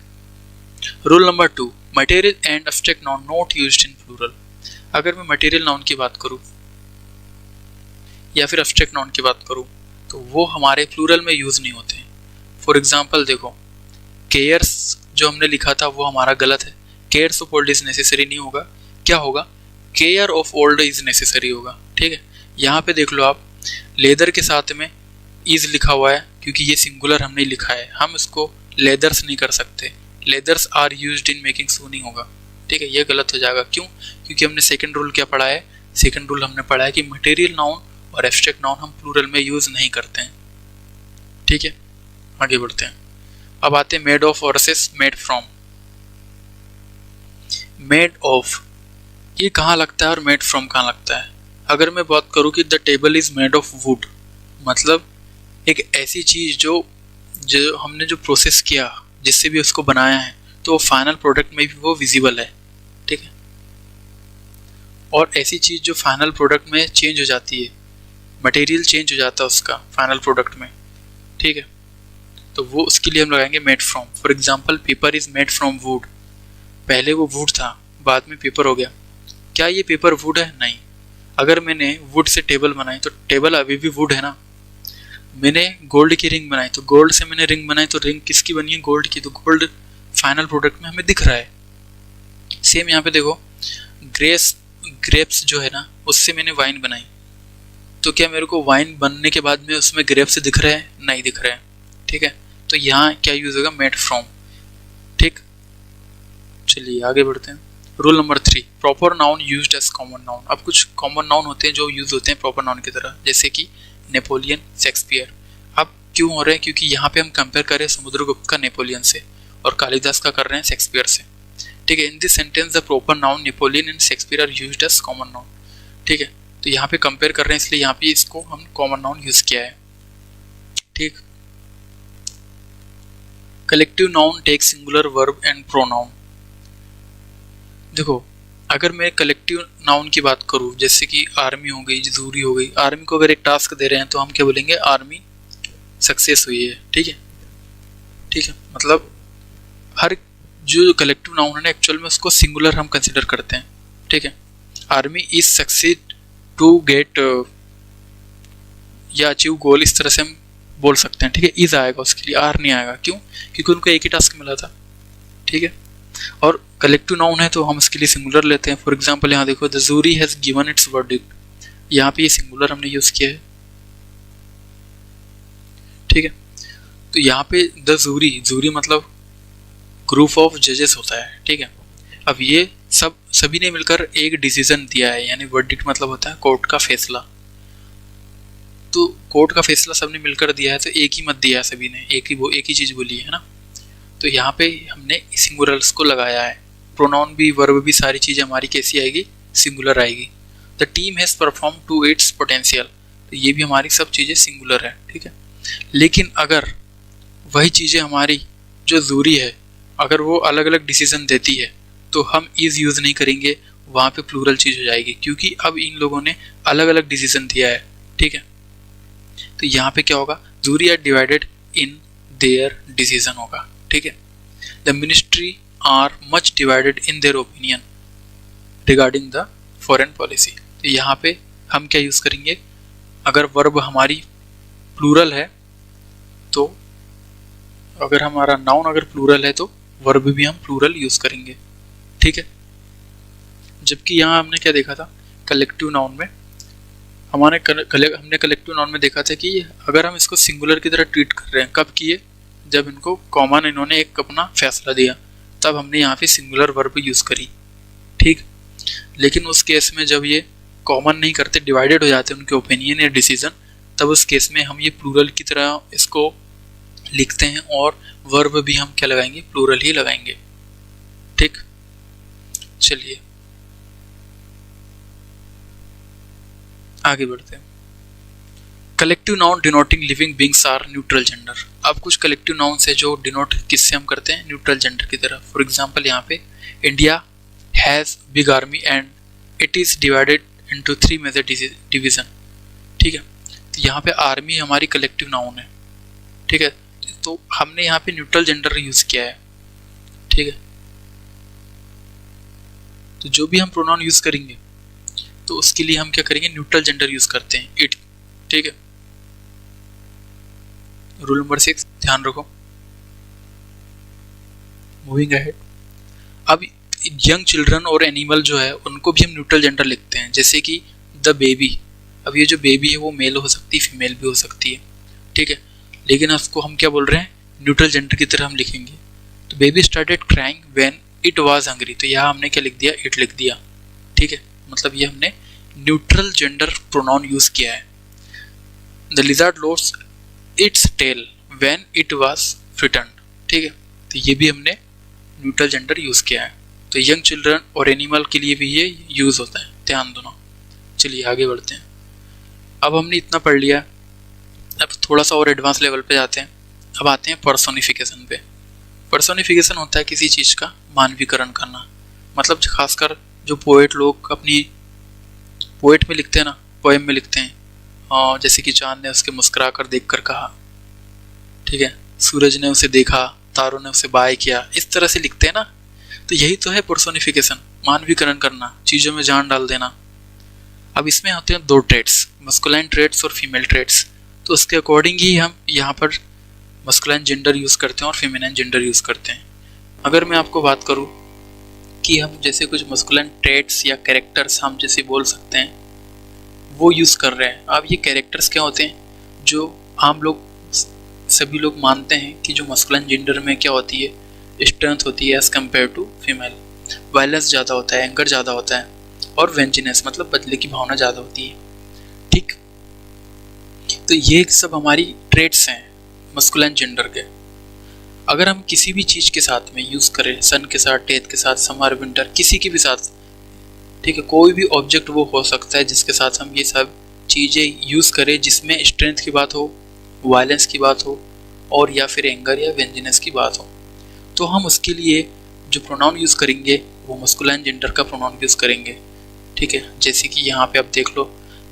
[SPEAKER 1] Rule number 2, material and abstract noun not used in plural. अगर मैं मटेरियल नाउन की बात करूँ या फिर एब्स्ट्रैक्ट नाउन की बात करूँ तो वो हमारे प्लूरल में यूज़ नहीं होते हैं। फॉर एग्जाम्पल देखो, केयर्स जो हमने लिखा था वो हमारा गलत है, cares of old is necessary नहीं होगा, क्या होगा, care of old is necessary होगा, ठीक है। यहाँ पे देख लो आप, लेदर के साथ में इज लिखा हुआ है क्योंकि ये सिंगुलर हमने लिखा है, हम इसको लेदर्स नहीं कर सकते, leathers are used in making shoe नहीं होगा, ठीक है। ये गलत हो जाएगा, क्यों, क्योंकि हमने सेकंड रूल क्या पढ़ा है, सेकंड रूल हमने पढ़ा है कि मटेरियल नाउन और एब्स्ट्रैक्ट नाउन हम प्लूरल में यूज नहीं करते हैं, ठीक है। आगे बढ़ते हैं। अब आते हैं made of versus made from. Made of ये कहाँ लगता है और मेड फ्रॉम कहाँ लगता है। अगर मैं बात करूँ कि the table is made of would, मतलब एक ऐसी चीज़ जो हमने जो प्रोसेस किया जिससे भी उसको बनाया है, तो वो फाइनल प्रोडक्ट में भी वो विजिबल है, ठीक है। और ऐसी चीज़ जो फाइनल प्रोडक्ट में चेंज हो जाती है, मटेरियल चेंज हो जाता है उसका फाइनल प्रोडक्ट में, ठीक है, तो वो उसके लिए हम लगाएंगे made from. For example paper is made from would, पहले वो वुड था, बाद में पेपर हो गया, क्या ये पेपर वुड है, नहीं। अगर मैंने वुड से टेबल बनाई तो टेबल अभी भी वुड है ना। मैंने गोल्ड की रिंग बनाई तो गोल्ड से मैंने रिंग बनाई, तो रिंग किसकी बनी है, गोल्ड की, तो गोल्ड फाइनल प्रोडक्ट में हमें दिख रहा है। सेम यहाँ पे देखो, ग्रेप्स जो है ना, उससे मैंने वाइन बनाई, तो क्या मेरे को वाइन बनने के बाद में उसमें ग्रेप्स दिख रहे हैं, नहीं दिख रहे हैं, ठीक है। तो यहाँ क्या यूज होगा, मेड फ्रॉम, ठीक। चलिए आगे बढ़ते हैं। Rule number 3, proper noun used as common noun. अब कुछ कॉमन नाउन होते हैं जो यूज होते हैं प्रॉपर नाउन की तरह, जैसे कि नेपोलियन, शेक्सपियर। अब क्यों हो रहे हैं, क्योंकि यहाँ पे हम कंपेयर कर रहे हैं समुद्रगुप्त का नेपोलियन से और कालिदास का कर रहे हैं शेक्सपियर से, ठीक है। In this sentence the proper noun Napoleon and Shakespeare are used as common noun, ठीक है। तो यहाँ पे कंपेयर कर रहे हैं इसलिए यहाँ पे इसको हम कॉमन नाउन यूज किया है, ठीक। Collective noun take singular verb and pronoun. देखो अगर मैं कलेक्टिव नाउन की बात करूँ, जैसे कि आर्मी हो गई, जूरी हो गई, आर्मी को अगर एक टास्क दे रहे हैं तो हम क्या बोलेंगे, आर्मी सक्सेस हुई है, ठीक है, ठीक है। मतलब हर जो कलेक्टिव नाउन है ना, एक्चुअल में उसको सिंगुलर हम कंसिडर करते हैं, ठीक है। Army is succeed to get या अचीव गोल, इस तरह से हम बोल सकते हैं, ठीक है। इज आएगा उसके लिए, आर नहीं आएगा, क्यों, क्योंकि उनको एक ही टास्क मिला था, ठीक है। और कलेक्टिव नाउन है तो हम इसके लिए सिंगुलर लेते हैं। फॉर एग्जांपल यहाँ देखो, the jury has given its verdict, यहाँ पे ये सिंगुलर हमने यूज किया है, ठीक है। तो यहाँ पे द जूरी मतलब ग्रुप ऑफ जजेस होता है, ठीक है। अब ये सभी ने मिलकर एक डिसीजन दिया है, यानी वर्डिक्ट मतलब होता है कोर्ट का फैसला। तो कोर्ट का फैसला सबने मिलकर दिया है, तो एक ही मत दिया है सभी ने, एक ही चीज बोली है ना। तो यहाँ पे हमने सिंगुलर्स को लगाया है। प्रोनाउन भी, वर्ब भी, सारी चीजें हमारी कैसी आएगी, सिंगुलर आएगी। The team has perform to its potential, तो ये भी हमारी सब चीजें सिंगुलर है, ठीक है। लेकिन अगर वही चीजें हमारी जो जूरी है, अगर वो अलग अलग डिसीजन देती है तो हम इज यूज नहीं करेंगे वहाँ पे प्लूरल चीज़ हो जाएगी, क्योंकि अब इन लोगों ने अलग अलग डिसीजन दिया है, ठीक है। तो यहाँ पे क्या होगा, jury are divided in their decision होगा, ठीक है। The ministry are much divided in their opinion regarding the foreign policy. तो यहाँ पे हम क्या यूज़ करेंगे, अगर वर्ब हमारी प्लूरल है तो, अगर हमारा नाउन अगर प्लूरल है तो वर्ब भी हम प्लूरल यूज़ करेंगे, ठीक है। जबकि यहाँ हमने क्या देखा था, कलेक्टिव नाउन में हमने कलेक्टिव नाउन में देखा था कि अगर हम इसको सिंगुलर की तरह ट्रीट कर रहे हैं, कब किए, जब इनको कॉमन इन्होंने एक अपना फैसला दिया, तब हमने यहाँ पे सिंगुलर वर्ब यूज़ करी, ठीक। लेकिन उस केस में जब ये कॉमन नहीं करते, डिवाइडेड हो जाते हैं उनके ओपिनियन या डिसीजन, तब उस केस में हम ये प्लूरल की तरह इसको लिखते हैं और वर्ब भी हम क्या लगाएंगे, प्लूरल ही लगाएंगे, ठीक। चलिए आगे बढ़ते हैं। Collective noun denoting living beings are neutral gender. अब कुछ कलेक्टिव नाउन्स है जो डिनोट किससे हम करते हैं, न्यूट्रल जेंडर की तरह। फॉर एग्जांपल यहाँ पे India has big army and it is divided into 3 major division, ठीक है। तो यहाँ पे आर्मी हमारी कलेक्टिव नाउन है, ठीक है। तो हमने यहाँ पे न्यूट्रल जेंडर यूज़ किया है, ठीक है। तो जो भी हम प्रोनाउन यूज़ करेंगे तो उसके लिए हम क्या करेंगे, न्यूट्रल जेंडर यूज़ करते हैं, इट, ठीक है। रूल नंबर 6 ध्यान रखो। मूविंग अहेड, अब यंग चिल्ड्रन और एनिमल जो है उनको भी हम न्यूट्रल जेंडर लिखते हैं, जैसे कि द बेबी। अब ये जो बेबी है वो मेल हो सकती है, फीमेल भी हो सकती है, ठीक है। लेकिन उसको हम क्या बोल रहे हैं, न्यूट्रल जेंडर की तरह हम लिखेंगे। तो baby started crying when it was hungry, तो यहाँ हमने क्या लिख दिया, इट लिख दिया, ठीक है। मतलब ये हमने न्यूट्रल जेंडर प्रोनाउन यूज किया है। The lizard lost its tail when it was frightened, ठीक है। तो ये भी हमने न्यूट्रल जेंडर यूज किया है। तो यंग चिल्ड्रन और एनिमल के लिए भी ये यूज होता है, ध्यान देना। चलिए आगे बढ़ते हैं। अब हमने इतना पढ़ लिया, अब थोड़ा सा और एडवांस लेवल पे जाते हैं। अब आते हैं पर्सोनिफिकेशन पे। पर्सोनिफिकेशन होता है किसी चीज़ का मानवीकरण करना, मतलब खासकर जो पोएट लोग अपनी पोएट में लिखते हैं ना, पोएम में लिखते हैं, और जैसे कि चांद ने उसके मुस्कुरा कर देख कर कहा, ठीक है, सूरज ने उसे देखा, तारों ने उसे बाय किया, इस तरह से लिखते हैं ना। तो यही तो है पर्सोनिफिकेशन, मानवीकरण करना, चीज़ों में जान डाल देना। अब इसमें होते हैं 2 ट्रेट्स, मस्कुलाइन ट्रेट्स और फीमेल ट्रेट्स। तो उसके अकॉर्डिंग ही हम यहाँ पर मस्कुलाइन जेंडर यूज़ करते हैं और फेमिनाइन जेंडर यूज़ करते हैं। अगर मैं आपको बात करूँ कि हम जैसे कुछ मस्कुलाइन ट्रेट्स या कैरेक्टर्स हम जैसे बोल सकते हैं वो यूज़ कर रहे हैं। अब ये कैरेक्टर्स क्या होते हैं, जो आम लोग सभी लोग मानते हैं कि जो मस्कुलाइन जेंडर में क्या होती है, स्ट्रेंथ होती है as compare to female, violence ज़्यादा होता है, एंगर ज़्यादा होता है, और वेंजीनेस मतलब बदले की भावना ज़्यादा होती है, ठीक। तो ये सब हमारी ट्रेट्स हैं मस्कुलाइन जेंडर के। अगर हम किसी भी चीज़ के साथ में यूज़ करें, सन के साथ, डेथ के साथ, समर विंटर, किसी के भी साथ, ठीक है, कोई भी ऑब्जेक्ट वो हो सकता है जिसके साथ हम ये सब चीज़ें यूज़ करें, जिसमें स्ट्रेंथ की बात हो, वायलेंस की बात हो, और या फिर एंगर या वेंजीनेस की बात हो, तो हम उसके लिए जो प्रोनाउन यूज़ करेंगे वो मस्कुलाइन जेंडर का प्रोनाउन यूज़ करेंगे, ठीक है। जैसे कि यहाँ पे आप देख लो,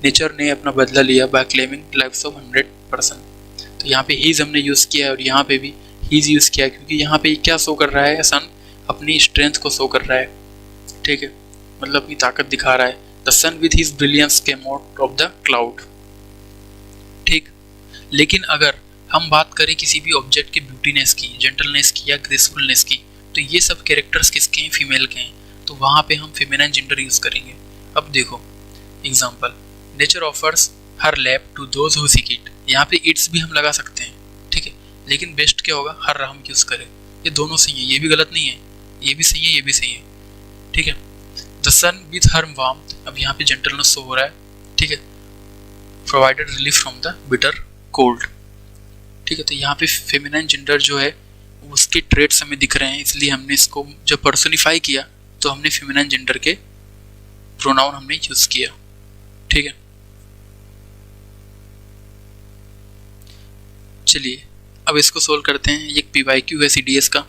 [SPEAKER 1] नेचर ने अपना बदला लिया बाय क्लेमिंग लाइव्स ऑफ 100%। तो यहाँ पे हीज हमने यूज़ किया है और यहाँ पे भी हीज यूज़ किया, क्योंकि यहाँ पे क्या शो कर रहा है, सन अपनी स्ट्रेंथ को शो कर रहा है, ठीक है, मतलब अपनी ताकत दिखा रहा है। The sun with his brilliance came out of the cloud, ठीक। लेकिन अगर हम बात करें किसी भी ऑब्जेक्ट की ब्यूटीनेस की, जेंटलनेस की या ग्रेसफुलनेस की, तो ये सब कैरेक्टर्स किसके हैं, फीमेल के हैं, तो वहाँ पे हम फेमिनाइन जेंडर यूज़ करेंगे। अब देखो example, nature offers her lap to those who seek it, यहाँ पे इट्स भी हम लगा सकते हैं, ठीक है, लेकिन बेस्ट क्या होगा, हर हम यूज़ करें। ये दोनों सही है, ये भी गलत नहीं है, ये भी सही है, ये भी सही है, ठीक है। The sun with her warmth, अब यहाँ पे जेंटलनेस शो हो रहा है, ठीक है, provided relief from the bitter cold, ठीक है। तो यहाँ पे फेमिनाइन जेंडर जो है उसके ट्रेट्स हमें दिख रहे हैं, इसलिए हमने इसको जब पर्सोनिफाई किया तो हमने फेमिनाइन जेंडर के प्रोनाउन हमने यूज किया, ठीक है। चलिए अब इसको सोल्व करते हैं। ये PYQ है CDS का।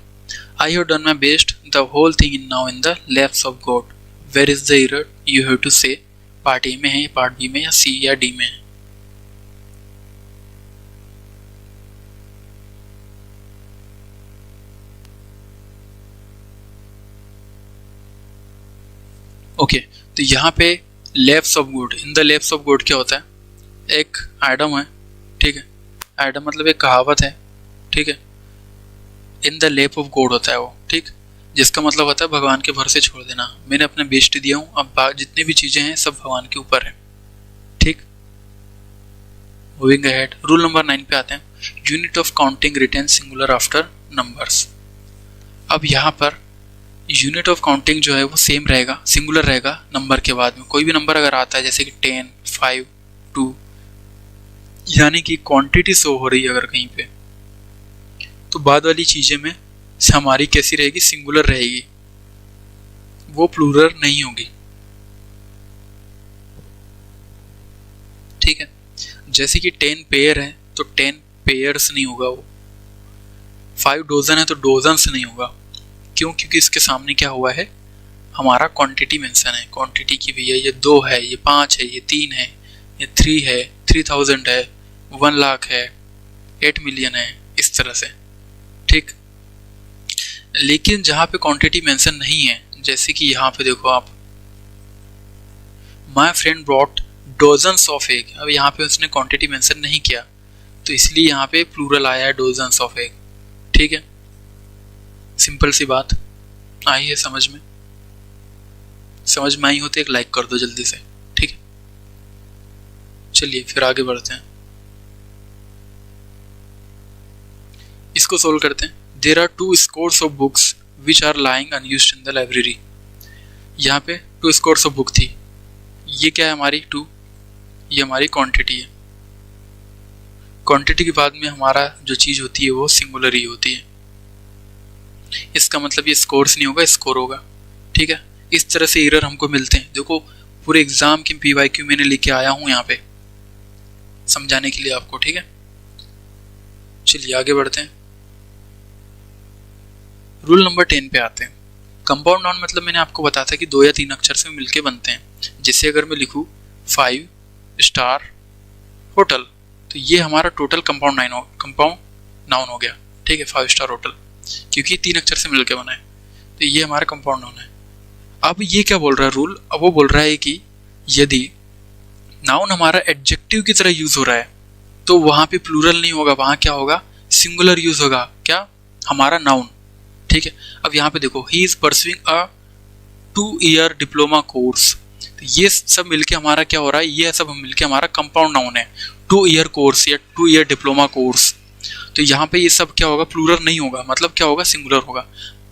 [SPEAKER 1] I have done my best, the whole thing in now in the laps of God, where is the error, you have to say part A में है, पार्ट बी में, या सी या डी में है। ओके तो यहाँ पे left of good, in the left of good क्या होता है, एक एडम है, ठीक है, एडम मतलब एक कहावत है, ठीक है, इन द लेप ऑफ गॉड होता है वो, ठीक, जिसका मतलब होता है भगवान के भरोसे छोड़ देना। मैंने अपने बेस्ट दिया हूँ, अब जितनी भी चीज़ें हैं सब भगवान के ऊपर है, ठीक। मूविंग अहेड, रूल नंबर 9 पे आते हैं। Unit of counting written singular after numbers. अब यहाँ पर यूनिट ऑफ काउंटिंग जो है वो सेम रहेगा, सिंगुलर रहेगा नंबर के बाद में। कोई भी नंबर अगर आता है जैसे कि 10, 5, 2, यानी कि क्वांटिटी शो हो रही है अगर कहीं पे, तो बाद वाली चीज़ें में हमारी कैसी रहेगी, सिंगुलर रहेगी, वो प्लूरल नहीं होगी, ठीक है। जैसे कि 10 पेयर है तो 10 पेयर्स नहीं होगा वो, 5 डोजन है तो डोजन्स नहीं होगा। क्यों? क्योंकि इसके सामने क्या हुआ है, हमारा क्वांटिटी मेंशन है, क्वांटिटी की भैया ये 2 है, ये 5 है, ये 3 है, ये 3 है, 3000 है, 1 लाख है, 8 मिलियन है, इस तरह से, ठीक। लेकिन जहाँ पे क्वांटिटी मेंशन नहीं है, जैसे कि यहाँ पे देखो आप, my friend brought dozens of egg, अब यहाँ पे उसने क्वांटिटी मेंशन नहीं किया तो इसलिए यहाँ पे प्लूरल आया है डोजन्स ऑफ एग, ठीक है। सिंपल सी बात आई है समझ में, समझ में आई हो तो एक लाइक कर दो जल्दी से, ठीक है। चलिए फिर आगे बढ़ते हैं, इसको सोल्व करते हैं। There are 2 scores of books which are lying unused in the library. यहाँ पे 2 scores ऑफ बुक थी, ये क्या है हमारी 2, ये हमारी क्वांटिटी है। क्वांटिटी के बाद में हमारा जो चीज़ होती है वो सिंगुलर ही होती है, इसका मतलब ये स्कोर्स नहीं होगा, स्कोर होगा, ठीक है। इस तरह से एरर हमको मिलते हैं। देखो पूरे एग्जाम की PYQ मैंने लेके आया हूँ यहाँ पे समझाने के लिए आपको, ठीक है। चलिए आगे बढ़ते हैं, रूल नंबर 10 पे आते हैं। कंपाउंड नाउन मतलब मैंने आपको बताया था कि 2 या 3 अक्षर से मिलके बनते हैं। जिससे अगर मैं लिखूँ 5 स्टार होटल, तो ये हमारा टोटल कंपाउंड नाउन हो गया, ठीक है, 5 स्टार होटल, क्योंकि 3 अक्षर से मिलके बना है, तो ये हमारा कंपाउंड नाउन है। अब ये क्या बोल रहा है रूल, अब वो बोल रहा है कि यदि नाउन हमारा एडजेक्टिव की तरह यूज हो रहा है तो वहां पे प्लूरल नहीं होगा, वहां क्या होगा, सिंगुलर यूज होगा, क्या, हमारा नाउन, ठीक है। अब यहाँ पे देखो, he is pursuing a 2 year diploma course, तो ये सब मिलके हमारा क्या हो रहा है, ये सब मिलके हमारा कंपाउंड नाउन है, 2 ईयर कोर्स या 2 ईयर डिप्लोमा कोर्स। तो यहाँ पे ये सब क्या होगा, प्लूरल नहीं होगा, मतलब क्या होगा, सिंगुलर होगा।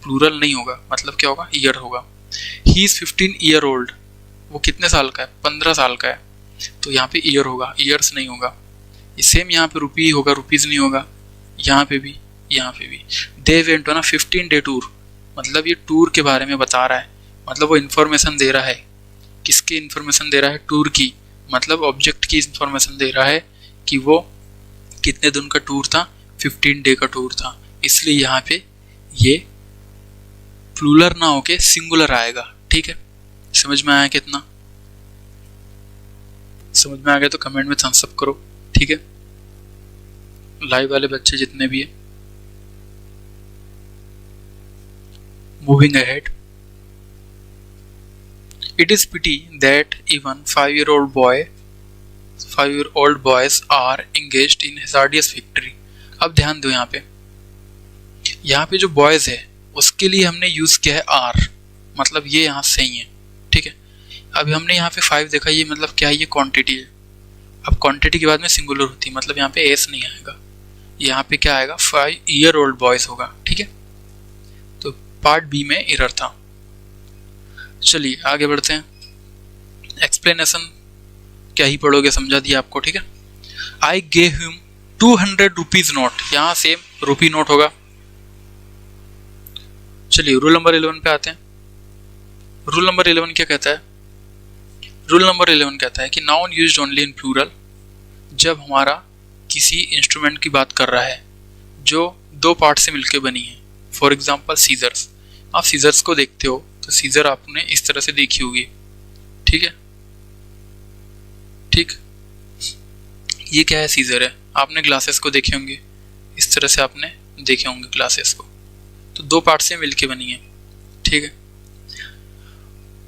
[SPEAKER 1] प्लूरल नहीं होगा मतलब क्या होगा, ईयर होगा। ही इज 15 ईयर ओल्ड, वो कितने साल का है, 15 साल का है, तो यहाँ पे ईयर होगा, ईयर्स नहीं होगा। सेम यहाँ पे रुपी होगा, रुपीज नहीं होगा, यहाँ पे भी, यहाँ पे भी। They went on a 15 day tour, मतलब ये टूर के बारे में बता रहा है, मतलब वो इंफॉर्मेशन दे रहा है, किसकी इंफॉर्मेशन दे रहा है, टूर की, मतलब ऑब्जेक्ट की इंफॉर्मेशन दे रहा है कि वो कितने दिन का टूर था, 15 डे का टूर था। इसलिए यहाँ पे ये प्लूरल ना होके सिंगुलर आएगा, ठीक है। समझ में आया कितना, समझ में आ गया तो कमेंट में थम्स अप करो, ठीक है। लाइव वाले बच्चे जितने भी है, moving ahead, it is pity that even 5-year-old boys are engaged in hazardous victory। अब ध्यान दो, यहाँ पे जो बॉयज है उसके लिए हमने यूज किया है आर, मतलब ये यहाँ सही है, ठीक है। अभी हमने यहाँ पे 5 देखा, ये मतलब क्या है, ये क्वांटिटी है। अब क्वांटिटी के बाद में सिंगुलर होती है, मतलब यहाँ पे एस नहीं आएगा, यहाँ पे क्या आएगा, 5-year-old बॉयज होगा, ठीक है। तो पार्ट बी में एरर था। चलिए आगे बढ़ते हैं, एक्सप्लेनेशन क्या ही पढ़ोगे, समझा दिया आपको, ठीक है। I gave him 200 rupees note, यहाँ सेम रुपी नोट होगा। चलिए रूल नंबर 11 पे आते हैं। रूल नंबर 11 क्या कहता है, रूल नंबर 11 कहता है कि noun used only in plural, जब हमारा किसी इंस्ट्रूमेंट की बात कर रहा है जो 2 पार्ट से मिलकर बनी है। फॉर एग्जाम्पल सीजर्स, आप सीजर्स को देखते हो तो सीजर आपने इस तरह से देखी होगी, ठीक है। ठीक, ये क्या है, सीजर है। आपने ग्लासेस को देखे होंगे, इस तरह से आपने देखे होंगे ग्लासेस को, तो दो पार्ट से मिलके बनी है, ठीक है।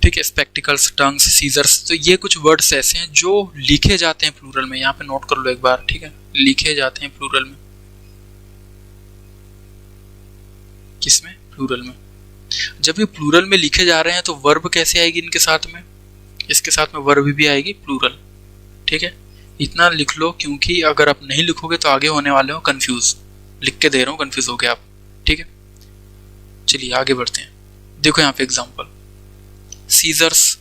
[SPEAKER 1] ठीक है, स्पेक्टिकल्स, टंग्स, सीजर्स, तो ये कुछ वर्ड्स ऐसे हैं जो लिखे जाते हैं प्लूरल में। यहाँ पे नोट कर लो एक बार, ठीक है, लिखे जाते हैं प्लूरल में। किसमें? प्लूरल में। जब ये प्लूरल में लिखे जा रहे हैं तो वर्ब कैसे आएगी इनके साथ में? इसके साथ में वर्ब भी आएगी प्लूरल, ठीक है। इतना लिख लो, क्योंकि अगर आप नहीं लिखोगे तो आगे होने वाले हो कंफ्यूज। लिख के दे रहा हूँ, कंफ्यूज हो गए आप, ठीक है। चलिए आगे बढ़ते हैं। देखो यहाँ पे एग्जांपल, सीजर्स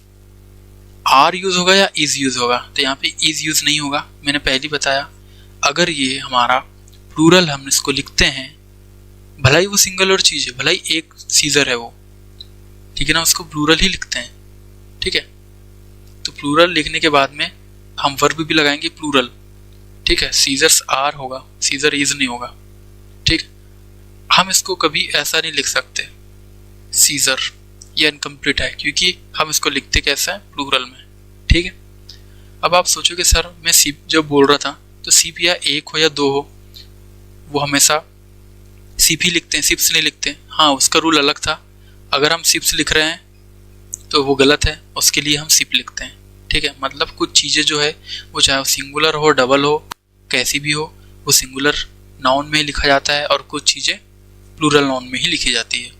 [SPEAKER 1] आर यूज होगा या इज यूज होगा? तो यहाँ पे इज यूज नहीं होगा, मैंने पहले बताया। अगर ये हमारा प्लूरल हम इसको लिखते हैं, भला ही वो सिंगुलर चीज है, भला ही एक सीजर है वो, ठीक है ना, उसको प्लूरल ही लिखते हैं, ठीक है। तो प्लूरल लिखने के बाद में हम वर्ब भी लगाएंगे प्लूरल, ठीक है। सीजर्स आर होगा, सीजर इज नहीं होगा, ठीक। हम इसको कभी ऐसा नहीं लिख सकते सीजर, ये इनकम्प्लीट है, क्योंकि हम इसको लिखते कैसा है? प्लूरल में, ठीक है। अब आप सोचोगे सर मैं सिप जब बोल रहा था तो सिप या एक हो या दो हो, वो हमेशा सिप ही लिखते हैं, सिप्स नहीं लिखते। हाँ, उसका रूल अलग था। अगर हम सिप्स लिख रहे हैं तो वो गलत है, उसके लिए हम सिप लिखते हैं, ठीक है। मतलब कुछ चीज़ें जो है वो चाहे वो सिंगुलर हो, डबल हो, कैसी भी हो, वो सिंगुलर नाउन में ही लिखा जाता है और कुछ चीज़ें प्लूरल नाउन में ही लिखी जाती है,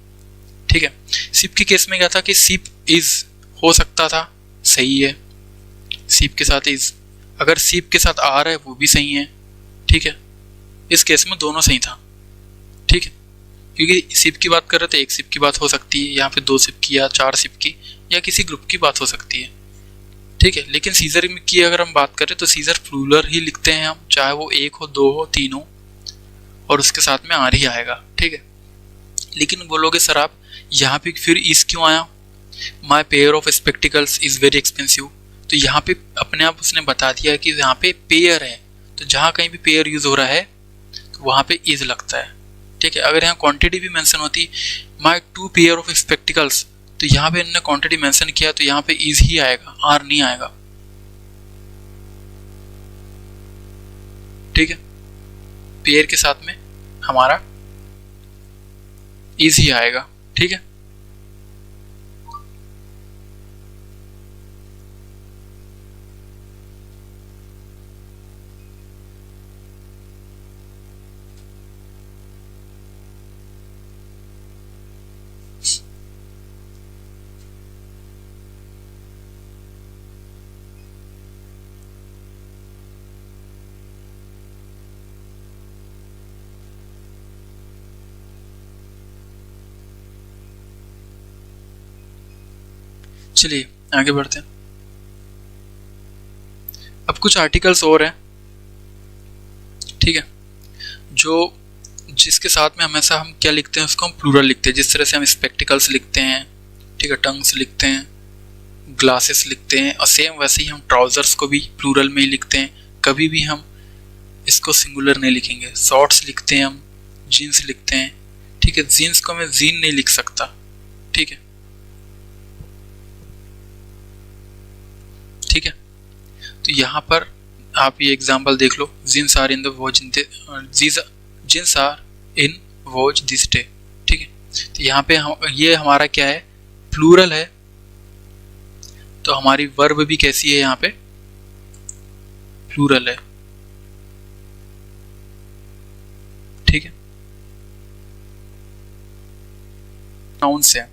[SPEAKER 1] ठीक है। सिप के केस में क्या था कि सिप इज हो सकता था, सही है, सिप के साथ इज। अगर सिप के साथ आर है वो भी सही है, ठीक है। इस केस में दोनों सही था, ठीक है, क्योंकि सिप की बात कर रहे थे, एक सिप की बात हो सकती है, यहाँ पे दो सिप की या चार सिप की या किसी ग्रुप की बात हो सकती है, ठीक है। लेकिन सीजर की अगर हम बात करें तो सीजर प्लूरल ही लिखते हैं हम, चाहे वो एक हो, दो हो, तीन हो, और उसके साथ में आर ही आएगा, ठीक है। लेकिन बोलोगे सर आप यहाँ पे फिर इस क्यों आया? My pair of spectacles is very expensive. तो यहाँ पे अपने आप उसने बता दिया कि यहाँ पे पेयर है, तो जहाँ कहीं भी पेयर यूज हो रहा है तो वहाँ पे इज लगता है, ठीक है। अगर यहाँ क्वांटिटी भी मेंशन होती, माई 2 पेयर ऑफ स्पेक्टिकल्स, तो यहाँ पे इन्होंने क्वांटिटी मेंशन किया तो यहाँ पे इज ही आएगा, आर नहीं आएगा, ठीक है। पेयर के साथ में हमारा इज ही आएगा, ठीक है। चलिए आगे बढ़ते हैं। अब कुछ आर्टिकल्स और हैं, ठीक है, जो जिसके साथ में हमेशा हम क्या लिखते हैं, उसको हम प्लूरल लिखते हैं। जिस तरह से हम स्पेक्टिकल्स लिखते हैं, ठीक है, टंग्स लिखते हैं, ग्लासेस लिखते हैं, और सेम वैसे ही हम ट्राउजर्स को भी प्लूरल में ही लिखते हैं। कभी भी हम इसको सिंगुलर नहीं लिखेंगे। शॉर्ट्स लिखते हैं हम, जीन्स लिखते हैं, ठीक है। जीन्स को मैं जीन नहीं लिख सकता, ठीक है, ठीक है। तो यहाँ पर आप ये एग्जांपल देख लो, jeans are in the watch, jeans are in watch this day, ठीक है। तो यहाँ पे ये हमारा क्या है, प्लूरल है, तो हमारी वर्ब भी कैसी है, यहाँ पे प्लूरल है, ठीक है। नाउन्स है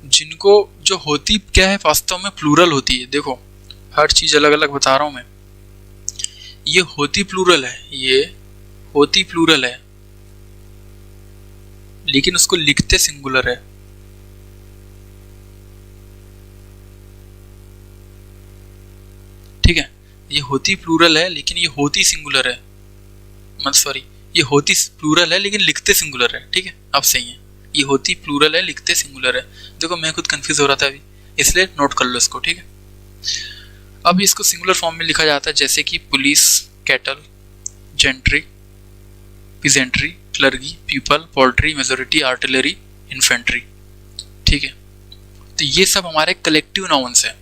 [SPEAKER 1] जिनको जो होती क्या है, वास्तव में प्लूरल होती है। देखो हर चीज अलग अलग बता रहा हूं मैं। ये होती प्लूरल है, ये होती प्लूरल है, लेकिन उसको लिखते सिंगुलर है, ठीक है। ये होती प्लूरल है लेकिन ये होती सिंगुलर है, मतलब सॉरी, ये होती प्लूरल है लेकिन लिखते सिंगुलर है, ठीक है। अब सही है, ये होती प्लूरल है, लिखते सिंगुलर है। देखो मैं खुद कंफ्यूज हो रहा था अभी, इसलिए नोट कर लो इसको, ठीक है। अब इसको सिंगुलर फॉर्म में लिखा जाता है, जैसे कि police, cattle, gentry, peasantry, clergy, people, poultry, majority, artillery, infantry, ठीक है। तो ये सब हमारे कलेक्टिव नाउन्स है,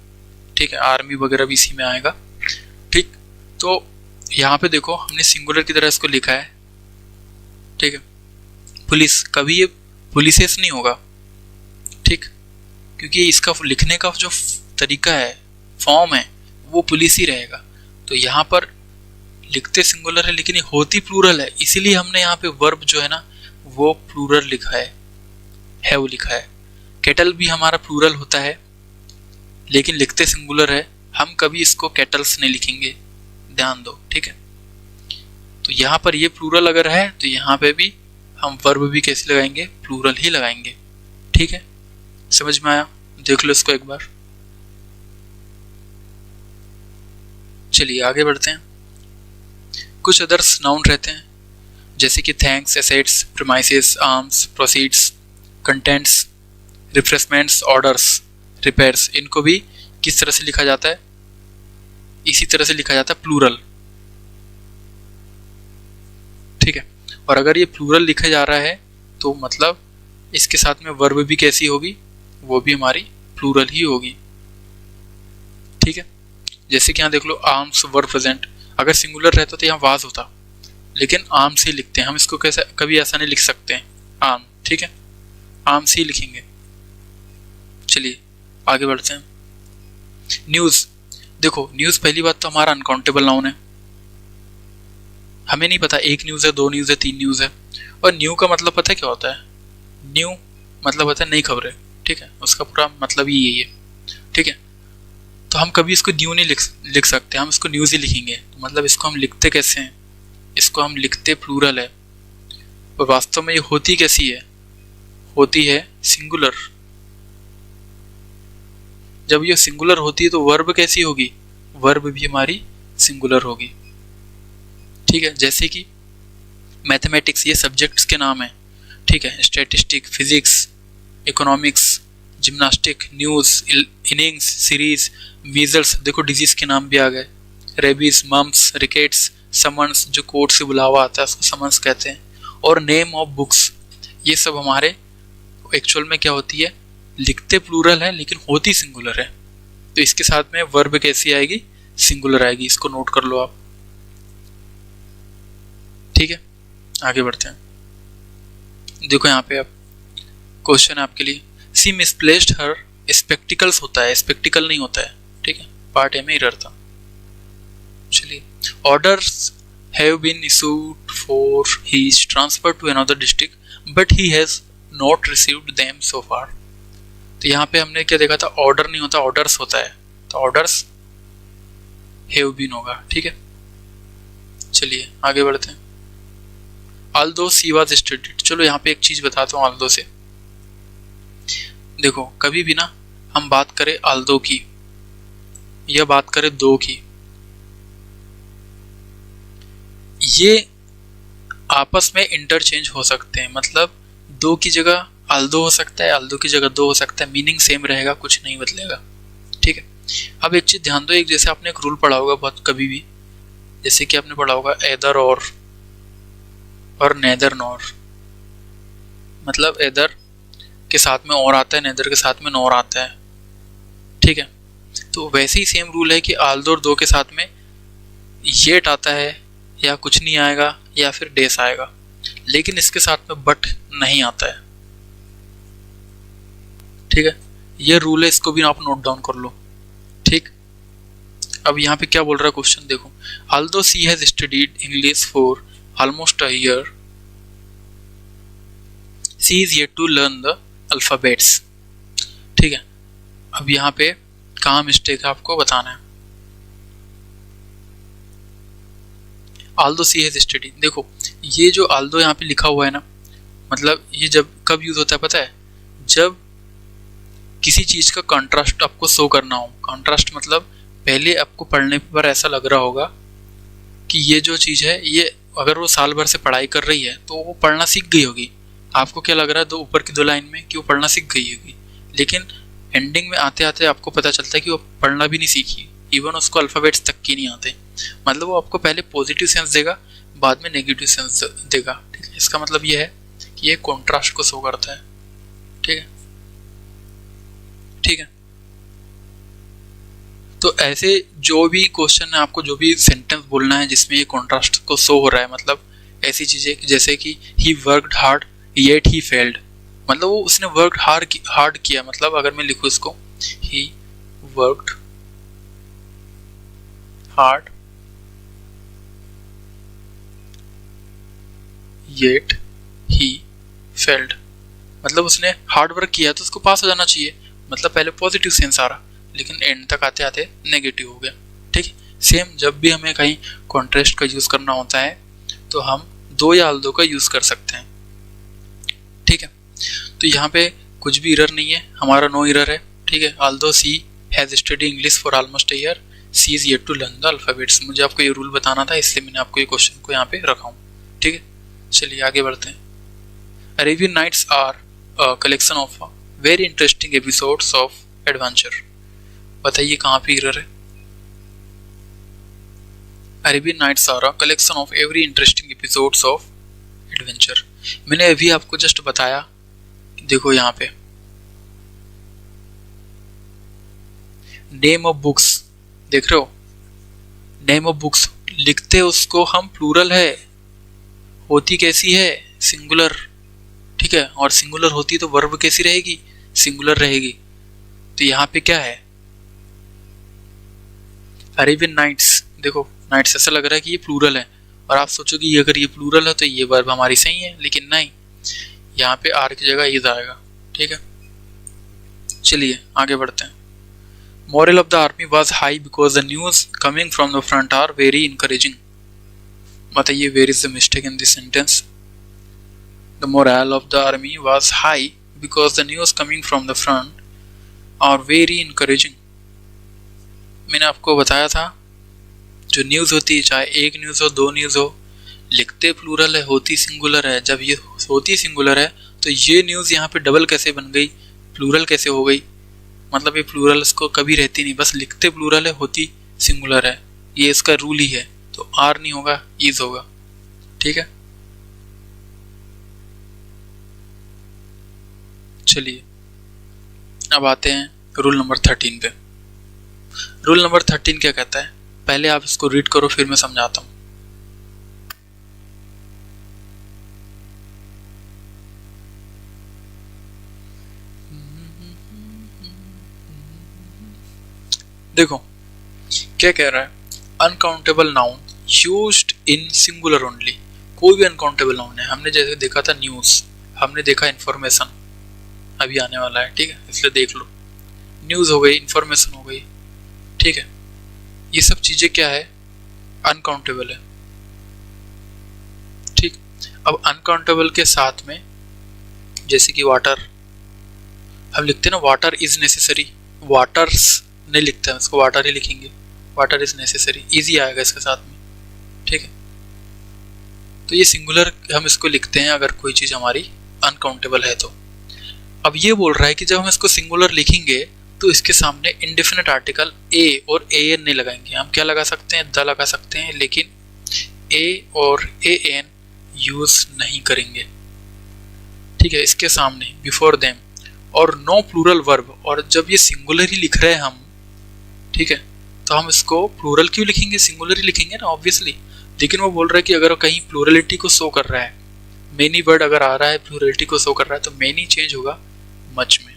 [SPEAKER 1] ठीक है, आर्मी वगैरह भी इसी में आएगा, ठीक। तो यहाँ पे देखो हमने सिंगुलर की तरह इसको लिखा है, ठीक है। पुलिस, कभी ये पुलिसेस नहीं होगा, ठीक, क्योंकि इसका लिखने का जो तरीका है, फॉर्म है, वो पुलिस ही रहेगा। तो यहाँ पर लिखते सिंगुलर है लेकिन ये होती प्लूरल है, इसीलिए हमने यहाँ पे वर्ब जो है ना वो प्लूरल लिखा है वो लिखा है। केटल भी हमारा प्लूरल होता है लेकिन लिखते सिंगुलर है, हम कभी इसको केटल्स नहीं लिखेंगे, ध्यान दो, ठीक है। तो यहाँ पर ये प्लूरल अगर है तो यहाँ पे भी हम वर्ब भी कैसे लगाएंगे, प्लूरल ही लगाएंगे, ठीक है। समझ में आया? देख लो इसको एक बार। चलिए आगे बढ़ते हैं। कुछ अदर्स नाउन रहते हैं जैसे कि thanks, assets, premises, arms, proceeds, contents, refreshments, orders, repairs. इनको भी किस तरह से लिखा जाता है? इसी तरह से लिखा जाता है, प्लूरल, ठीक है। और अगर ये प्लूरल लिखा जा रहा है तो मतलब इसके साथ में वर्ब भी कैसी होगी, वो भी हमारी प्लूरल ही होगी, ठीक है। जैसे कि यहाँ देख लो, आर्म्स वर प्रेजेंट, अगर सिंगुलर रहता तो यहाँ वाज होता, लेकिन आर्म्स ही लिखते हैं हम इसको, कैसे कभी ऐसा नहीं लिख सकते हैं आर्म, ठीक है, आर्म्स ही लिखेंगे। चलिए आगे बढ़ते हैं। न्यूज़, देखो न्यूज़ पहली बात तो हमारा अनकाउंटेबल नाउन है, हमें नहीं पता एक न्यूज़ है, दो न्यूज़ है, तीन न्यूज़ है। और न्यू का मतलब पता है क्या होता है? न्यू मतलब होता है नई खबरें, ठीक है, उसका पूरा मतलब ही यही है, ठीक है। तो हम कभी इसको न्यू नहीं लिख सकते, हम इसको न्यूज़ ही लिखेंगे। तो मतलब इसको हम लिखते कैसे हैं? इसको हम लिखते प्लूरल है, और वास्तव में ये होती कैसी है? होती है सिंगुलर। जब ये सिंगुलर होती है तो वर्ब कैसी होगी? वर्ब भी हमारी सिंगुलर होगी, ठीक है। जैसे कि मैथमेटिक्स, ये सब्जेक्ट्स के नाम है, ठीक है, statistic, physics, economics, gymnastic, news, innings, series, measles, देखो डिजीज के नाम भी आ गए, रेबीज, मम्स, रिकेट्स, समन्स, जो कोर्ट से बुलावा आता है उसको समन्स कहते हैं, और नेम ऑफ बुक्स। ये सब हमारे एक्चुअल में क्या होती है? लिखते प्लूरल है लेकिन होती सिंगुलर है। तो इसके साथ में वर्ब कैसी आएगी? सिंगुलर आएगी, इसको नोट कर लो आप, ठीक है। आगे बढ़ते हैं। देखो यहाँ पे अब क्वेश्चन है आपके लिए, सी मिसप्लेस्ड हर स्पेक्टिकल्स होता है, स्पेक्टिकल नहीं होता है, ठीक है, पार्ट ए में एरर था। चलिए, orders have been issued for his transfer to another district but he has not received them so far. तो यहाँ पे हमने क्या देखा था? ऑर्डर नहीं होता, ऑर्डर्स होता है, तो ऑर्डर्स हैव बीन होगा, ठीक है। चलिए आगे बढ़ते हैं। आल्दो सी वाज स्टडीड, चलो यहाँ पे एक चीज बताता हूँ आल्दो से। देखो कभी भी ना हम बात करें आल्दो की या बात करें दो की, ये आपस में इंटरचेंज हो सकते हैं। मतलब दो की जगह आल्दो हो सकता है, आल्दो की जगह दो हो सकता है, मीनिंग सेम रहेगा, कुछ नहीं बदलेगा, ठीक है। अब एक चीज ध्यान दो, एक जैसे आपने एक रूल पढ़ा होगा बहुत कभी भी, जैसे कि आपने पढ़ा होगा एदर और नेदर नॉर। मतलब एदर के साथ में और आता है, नेदर के साथ में नॉर आता है, ठीक है। तो वैसे ही सेम रूल है कि आल्दो और दो के साथ में येट आता है, या कुछ नहीं आएगा, या फिर डेस आएगा, लेकिन इसके साथ में बट नहीं आता है, ठीक है। ये रूल है, इसको भी आप नोट डाउन कर लो, ठीक। अब यहाँ पे क्या बोल रहा है क्वेश्चन, देखो, although she has studied English for almost a year, she is yet to learn the alphabets, ठीक है। अब यहाँ पे कहाँ मिस्टेक है आपको बताना है। आल्दो सी हैज स्टडीड, देखो ये जो आल्दो यहाँ पे लिखा हुआ है ना, मतलब ये जब कब यूज होता है पता है? जब किसी चीज का कंट्रास्ट आपको शो करना हो। कंट्रास्ट मतलब पहले आपको पढ़ने पर ऐसा लग रहा होगा कि ये जो चीज है, ये अगर वो साल भर से पढ़ाई कर रही है तो वो पढ़ना सीख गई होगी। आपको क्या लग रहा है दो ऊपर की दो लाइन में कि वो पढ़ना सीख गई होगी, लेकिन एंडिंग में आते आते आपको पता चलता है कि वो पढ़ना भी नहीं सीखी, इवन उसको अल्फाबेट्स तक की नहीं आते। मतलब वो आपको पहले पॉजिटिव सेंस देगा, बाद में नेगेटिव सेंस देगा, ठीक है। इसका मतलब ये है कि ये कॉन्ट्रास्ट को शो करता है, ठीक है। ठीक है। तो ऐसे जो भी क्वेश्चन है, आपको जो भी सेंटेंस बोलना है जिसमें ये कॉन्ट्रास्ट को शो हो रहा है, मतलब ऐसी चीजें जैसे कि he worked hard yet he failed, मतलब वो उसने वर्कड हार्ड किया, मतलब अगर मैं लिखूं इसको, he worked hard yet he failed, मतलब उसने हार्ड वर्क किया तो उसको पास हो जाना चाहिए, मतलब पहले पॉजिटिव सेंस आ रहा, लेकिन एंड तक आते आते नेगेटिव हो गया। ठीक है। सेम जब भी हमें कहीं कॉन्ट्रास्ट का यूज करना होता है तो हम दो या अल्दो का यूज कर सकते हैं। ठीक है। तो यहाँ पे कुछ भी इरर नहीं है, हमारा नो इरर है। ठीक है। Although she has study English for almost a year, she is yet to learn the alphabets. मुझे आपको ये रूल बताना था, इसलिए मैंने आपको ये क्वेश्चन को यहाँ पे रखा हूँ। ठीक है। चलिए आगे बढ़ते हैं। Arabian nights are a collection of very interesting episodes of adventure. बताइए कहाँ पे इरर है। Arabian nights are a collection of every interesting episodes of adventure. मैंने अभी आपको जस्ट बताया, देखो यहाँ पे नेम ऑफ बुक्स देख रहे हो, नेम ऑफ बुक्स लिखते उसको हम प्लूरल है, होती कैसी है सिंगुलर। ठीक है। और सिंगुलर होती तो वर्ब कैसी रहेगी, सिंगुलर रहेगी। तो यहाँ पे क्या है, अरेबियन नाइट्स, देखो नाइट्स ऐसा लग रहा है कि ये प्लूरल है, और आप सोचोगे ये अगर ये प्लूरल है तो ये वर्ब हमारी सही है, लेकिन नहीं, यहाँ पे आर की जगह इज आएगा। ठीक है। चलिए आगे बढ़ते हैं। Morale of the army was high because the news coming from the front are very encouraging. बताइए where is the mistake in this sentence? The morale of the army was high because the news coming from the front are very encouraging. मैंने आपको बताया था जो news होती है, चाहे एक न्यूज़ हो दो न्यूज़ हो, लिखते प्लूरल है, होती सिंगुलर है। जब ये होती सिंगुलर है तो ये न्यूज़ यहाँ पे डबल कैसे बन गई, प्लूरल कैसे हो गई, मतलब ये प्लूरल इसको कभी रहती नहीं, बस लिखते प्लूरल है, होती सिंगुलर है, ये इसका रूल ही है। तो आर नहीं होगा, इज होगा। ठीक है। चलिए अब आते हैं रूल नंबर 13 पे। रूल नंबर 13 क्या कहता है, पहले आप इसको रीड करो फिर मैं समझाता हूँ। देखो क्या कह रहा है, uncountable noun used in singular only. कोई भी अनकाउंटेबल नाउन है, हमने जैसे देखा था न्यूज़, हमने देखा इन्फॉर्मेशन, अभी आने वाला है। ठीक है। इसलिए देख लो, न्यूज़ हो गई, इन्फॉर्मेशन हो गई। ठीक है। ये सब चीज़ें क्या है, अनकाउंटेबल है। ठीक। अब अनकाउंटेबल के साथ में जैसे कि वाटर, हम लिखते हैं ना वाटर इज नेसेसरी, वाटर्स नहीं लिखते हैं, इसको वाटर ही लिखेंगे, वाटर इज नेसेसरी, इजी आएगा इसके साथ में। ठीक है। तो ये सिंगुलर हम इसको लिखते हैं अगर कोई चीज़ हमारी अनकाउंटेबल है तो। अब ये बोल रहा है कि जब हम इसको सिंगुलर लिखेंगे तो इसके सामने इंडेफिनिट आर्टिकल ए और ए एन नहीं लगाएंगे, हम क्या लगा सकते हैं, द लगा सकते हैं, लेकिन ए और ए एन यूज नहीं करेंगे। ठीक है। इसके सामने बिफोर देम, और नो प्लूरल वर्ब, और जब ये सिंगुलर ही लिख रहे हैं हम, ठीक है, तो हम इसको प्लूरल क्यों लिखेंगे, सिंगुलर ही लिखेंगे ना ऑब्वियसली। लेकिन वो बोल रहा है कि अगर कहीं प्लूरलिटी को शो कर रहा है, मेनी वर्ड अगर आ रहा है प्लूरलिटी को शो कर रहा है, तो मेनी चेंज होगा मच में।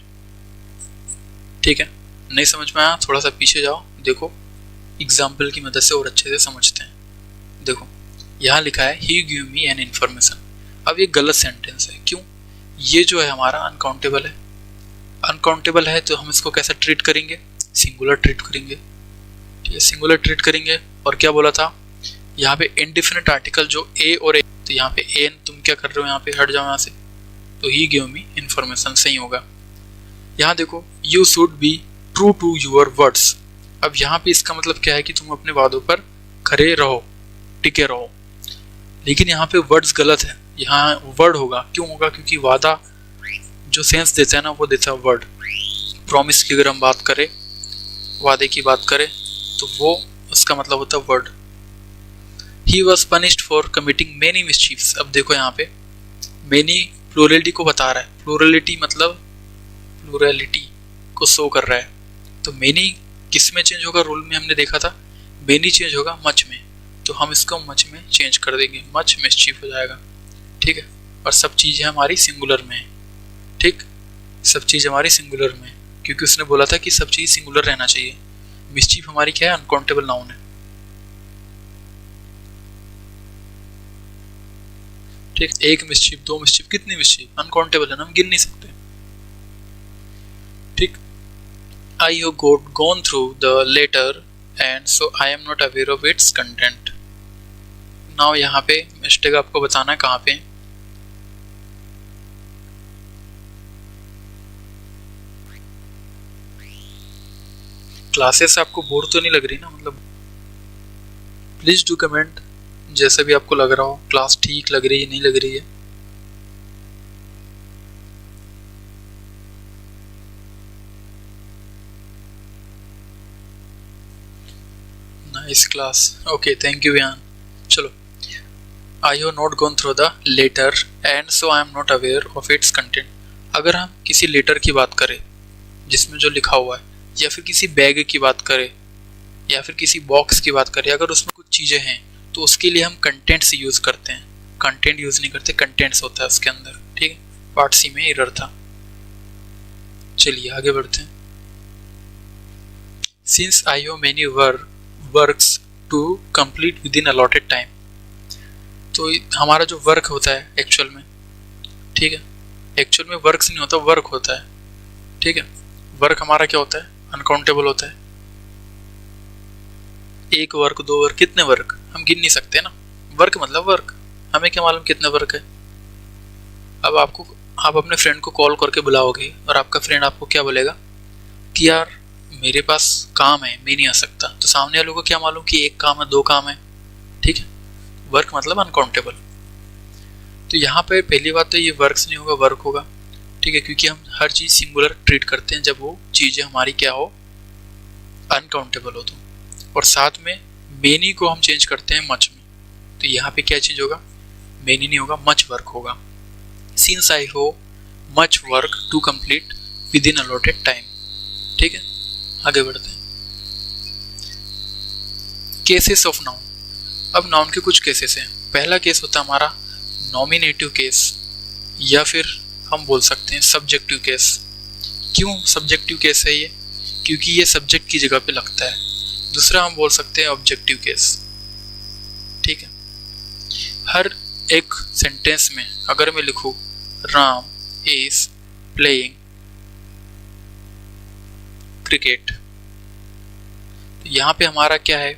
[SPEAKER 1] ठीक है। नहीं समझ में आया, थोड़ा सा पीछे जाओ, देखो एग्जाम्पल की मदद से और अच्छे से समझते हैं। देखो यहाँ लिखा है ही गिव मी एन इन्फॉर्मेशन। अब ये गलत सेंटेंस है, क्यों, ये जो है हमारा अनकाउंटेबल है, अनकाउंटेबल है तो हम इसको कैसा ट्रीट करेंगे, सिंगुलर ट्रीट करेंगे। ठीक है। सिंगुलर ट्रीट करेंगे, और क्या बोला था यहाँ पे इंडेफिनिट आर्टिकल जो ए और ए, तो यहाँ पे एन तुम क्या कर रहे हो, यहाँ पे हट जाओ यहाँ से, तो ही गिव मी इन्फॉर्मेशन सही होगा। यहाँ देखो you should be true to your words. अब यहाँ पे इसका मतलब क्या है कि तुम अपने वादों पर खरे रहो, टिके रहो, लेकिन यहाँ पे वर्ड्स गलत है, यहाँ वर्ड होगा। क्यों होगा, क्योंकि वादा जो सेंस देता है ना वो देता है वर्ड। प्रॉमिस की अगर हम बात करें, वादे की बात करें, तो वो उसका मतलब होता है word. He was punished for committing many mischiefs. अब देखो यहाँ पे मेनी प्लूरलिटी को बता रहा है, प्लूरलिटी मतलब प्लूरलिटी को शो कर रहा है। तो मेनी किस में चेंज होगा, रूल में हमने देखा था मेनी चेंज होगा मच में, तो हम इसको मच में चेंज कर देंगे, मच मिस्चीफ हो जाएगा। ठीक है, और सब चीज़ें हमारी सिंगुलर में है। ठीक, सब चीज़ हमारी सिंगुलर में है, क्योंकि उसने बोला था कि सब चीज़ सिंगुलर रहना चाहिए। मिस्चीफ हमारी क्या है, अनकाउंटेबल नाउन है। ठीक, एक मिस्चीफ, दो मिस्चीफ, कितनी मिस्चीफ, अनकाउंटेबल है ना, हम गिन नहीं सकते। ठीक, I have gone through the letter and so I am not aware of its content। Now यहाँ पे मिस्टेक आपको बताना है कहाँ पे। क्लासेस आपको बोर तो नहीं लग रही ना, मतलब प्लीज डू कमेंट जैसे भी आपको लग रहा हो, क्लास ठीक लग रही है नहीं लग रही है। Nice class, okay, thank you यान। चलो, I have not gone through the letter and so I am not aware of its content. अगर हम किसी लेटर की बात करें जिसमें जो लिखा हुआ है, या फिर किसी बैग की बात करें, या फिर किसी बॉक्स की बात करें, अगर उसमें कुछ चीज़ें हैं तो उसके लिए हम कंटेंट्स यूज़ करते हैं, कंटेंट यूज़ नहीं करते, कंटेंट्स होता है उसके अंदर। ठीक है, पार्ट सी में एरर था। चलिए आगे बढ़ते हैं। Since I have many works to complete within allotted time. तो हमारा जो वर्क होता है एक्चुअल में, ठीक है, एक्चुअल में वर्क्स नहीं होता, वर्क होता है। ठीक है, वर्क हमारा क्या होता है, अनकाउंटेबल होता है। एक वर्क, दो वर्क, कितने वर्क हम गिन नहीं सकते ना। वर्क मतलब वर्क, हमें क्या मालूम कितने वर्क है। अब आप अपने फ्रेंड को कॉल करके बुलाओगे और आपका फ्रेंड आपको क्या बोलेगा कि यार मेरे पास काम है, मैं नहीं आ सकता। तो सामने वालों को क्या मालूम कि एक काम है, दो काम है। ठीक है, वर्क मतलब अनकाउंटेबल। तो यहाँ पे पहली बात तो ये वर्क्स नहीं होगा, वर्क होगा। ठीक है, क्योंकि हम हर चीज़ सिंगुलर ट्रीट करते हैं जब वो चीज़ें हमारी क्या हो, अनकाउंटेबल हो। तो और साथ में मेनी को हम चेंज करते हैं मच में, तो यहाँ पे क्या चेंज होगा, मेनी नहीं होगा, मच वर्क होगा। Since I have much work to complete within allotted time. ठीक है, आगे बढ़ते हैं। Cases of noun. अब नाउन के कुछ केसेस हैं। पहला केस होता है हमारा नॉमिनेटिव केस, या फिर हम बोल सकते हैं सब्जेक्टिव केस। क्यों सब्जेक्टिव केस है ये, क्योंकि ये सब्जेक्ट की जगह पे लगता है। दूसरा हम बोल सकते हैं ऑब्जेक्टिव केस। ठीक है, हर एक सेंटेंस में अगर मैं लिखूं राम इज प्लेइंग क्रिकेट, तो यहाँ पे हमारा क्या है,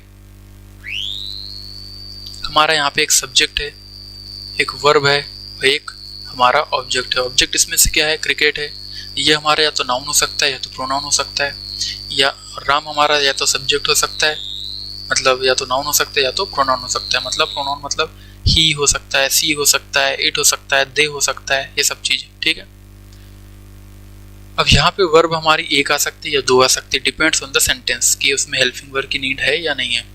[SPEAKER 1] हमारा यहाँ पे एक सब्जेक्ट है, एक वर्ब है और एक हमारा ऑब्जेक्ट है। ऑब्जेक्ट इसमें से क्या है, क्रिकेट है। ये हमारा या तो नाउन हो सकता है या तो प्रोनाउन हो सकता है, या राम हमारा या तो सब्जेक्ट हो सकता है, मतलब या तो नाउन हो सकता है या तो प्रोनाउन हो सकता है। मतलब प्रोनाउन मतलब ही हो सकता है, सी हो सकता है, इट हो सकता है, दे हो सकता है, ये सब चीज़ें। ठीक है, अब यहाँ पे वर्ब हमारी एक आ सकती है या दो आ सकती है, डिपेंड्स ऑन द सेंटेंस कि उसमें हेल्पिंग वर्ब की नीड है या नहीं है।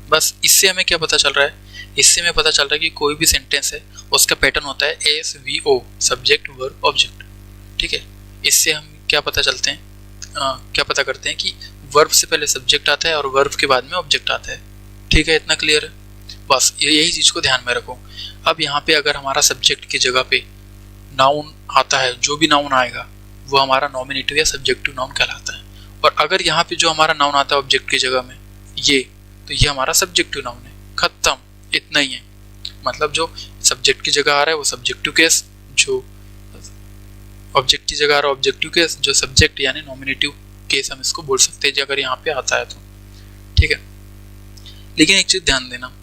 [SPEAKER 1] बस इससे हमें क्या पता चल रहा है, इससे हमें पता चल रहा है कि कोई भी सेंटेंस है उसका पैटर्न होता है SVO, सब्जेक्ट वर्ब ऑब्जेक्ट। ठीक है, इससे हम क्या पता चलते हैं, क्या पता करते हैं कि वर्ब से पहले सब्जेक्ट आता है और वर्ब के बाद में ऑब्जेक्ट आता है। ठीक है, इतना क्लियर है। बस यही चीज़ को ध्यान में रखो। अब यहाँ पे अगर हमारा सब्जेक्ट की जगह पे नाउन आता है, जो भी नाउन आएगा वो हमारा नॉमिनेटिव या सब्जेक्टिव नाउन कहलाता है। और अगर यहाँ पे जो हमारा नाउन आता है ऑब्जेक्ट की जगह में ये, तो ये हमारा सब्जेक्टिव नाउन है। खत्म, इतना ही है। मतलब जो सब्जेक्ट की जगह आ रहा है वो सब्जेक्टिव केस, जो ऑब्जेक्ट की जगह आ रहा है ऑब्जेक्टिव केस, जो सब्जेक्ट यानी नॉमिनेटिव केस हम इसको बोल सकते हैं जो अगर यहाँ पे आता है तो। ठीक है, लेकिन एक चीज ध्यान देना,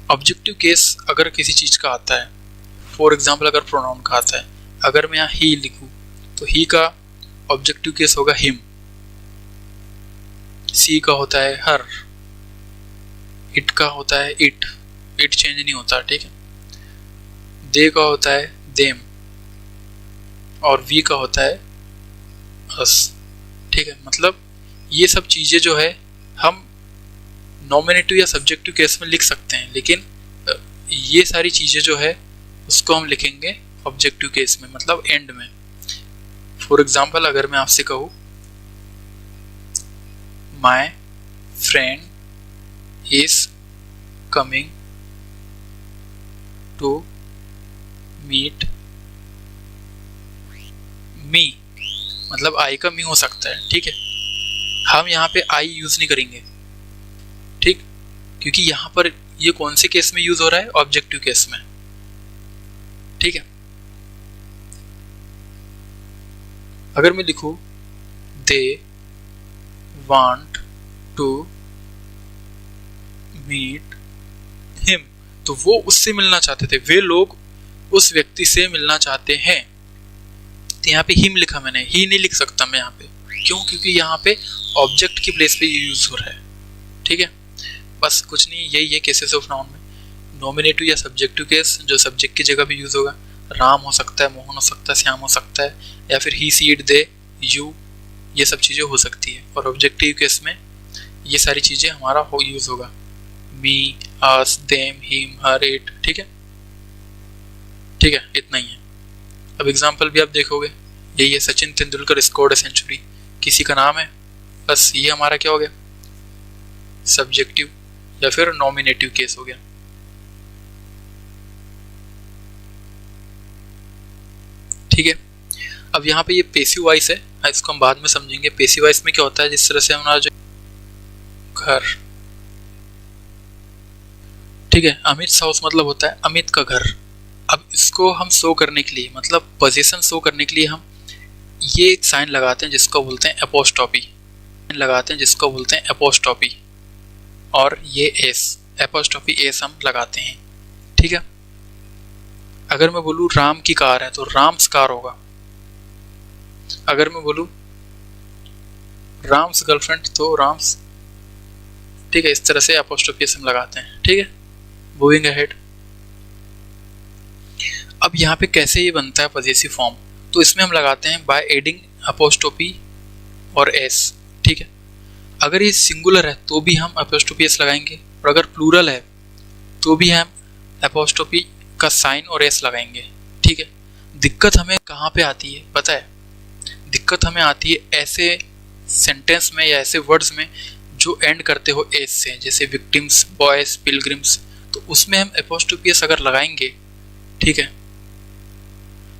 [SPEAKER 1] ऑब्जेक्टिव केस अगर किसी चीज का आता है, फॉर एग्जाम्पल अगर प्रोनाउन का आता है, अगर मैं यहाँ ही लिखूं तो ही का ऑब्जेक्टिव केस होगा हिम, सी का होता है हर, इट का होता है इट चेंज नहीं होता। ठीक है, दे का होता है देम, और वी का होता है अस। ठीक है, मतलब ये सब चीज़ें जो है हम नॉमिनेटिव या सब्जेक्टिव केस में लिख सकते हैं, लेकिन ये सारी चीज़ें जो है उसको हम लिखेंगे ऑब्जेक्टिव केस में, मतलब एंड में। फॉर एग्जाम्पल अगर मैं आपसे कहूँ my friend is coming to meet me, मतलब आई का मी हो सकता है, ठीक है। हम यहाँ पे आई यूज नहीं करेंगे, ठीक, क्योंकि यहाँ पर ये कौन से केस में यूज हो रहा है, ऑब्जेक्टिव केस में, ठीक है। अगर मैं लिखूं they want to meet him, तो वो उससे मिलना चाहते थे, वे लोग उस व्यक्ति से मिलना चाहते हैं। तो यहाँ पे हिम लिखा मैंने, ही नहीं लिख सकता मैं यहाँ पे, क्यों, क्योंकि यहाँ पे ऑब्जेक्ट की प्लेस पे ये यूज हो रहा है, ठीक है। बस कुछ नहीं, यही है केसेस ऑफ नाउन में। नॉमिनेटिव या सब्जेक्टिव केस जो सब्जेक्ट की जगह भी यूज होगा, राम हो सकता है, मोहन हो सकता है, श्याम हो सकता है, या फिर ही सी इट दे यू, ये सब चीज़ें हो सकती है। और ऑब्जेक्टिव केस में ये सारी चीज़ें हमारा हो यूज होगा, मी, अस, देम, हिम, हर, इट, ठीक है, ठीक है, इतना ही है। अब एग्जाम्पल भी आप देखोगे, यही है, Sachin Tendulkar scored a century, किसी का नाम है, बस ये हमारा क्या हो गया, सब्जेक्टिव या फिर नॉमिनेटिव केस हो गया। ठीक है, अब यहाँ पे ये पेसिव वॉइस है, इसको हम बाद में समझेंगे। पेसिव वॉइस में क्या होता है, जिस तरह से हमारा जो घर, ठीक है, अमित हाउस मतलब होता है अमित का घर। अब इसको हम शो करने के लिए, मतलब पोजीशन शो करने के लिए हम ये एक साइन लगाते हैं जिसको बोलते हैं एपोस्ट्रोफी, लगाते हैं जिसको बोलते हैं एपोस्ट्रोफी, और ये एस, एपोस्ट्रोफी एस हम लगाते हैं, ठीक है। अगर मैं बोलूँ राम की कार है तो राम्स कार होगा। अगर मैं बोलूँ राम्स गर्लफ्रेंड तो राम्स, ठीक है, इस तरह से एपोस्ट्रोफी एस हम लगाते हैं, ठीक है। मूविंग अहेड, अब यहाँ पे कैसे ये बनता है पॉजेसिव फॉर्म, तो इसमें हम लगाते हैं बाय एडिंग एपोस्ट्रोफी और एस, ठीक है। अगर ये सिंगुलर है तो भी हम एपोस्ट्रोफी एस लगाएंगे, और अगर प्लूरल है तो भी हम एपोस्ट्रोफी का साइन और एस लगाएंगे, ठीक है। दिक्कत हमें कहाँ पे आती है पता है, दिक्कत हमें आती है ऐसे सेंटेंस में या ऐसे वर्ड्स में जो एंड करते हो एस से, जैसे विक्टिम्स, बॉयज, पिलग्रिम्स, तो उसमें हम एपोस्ट्रोफी एस अगर लगाएंगे, ठीक है,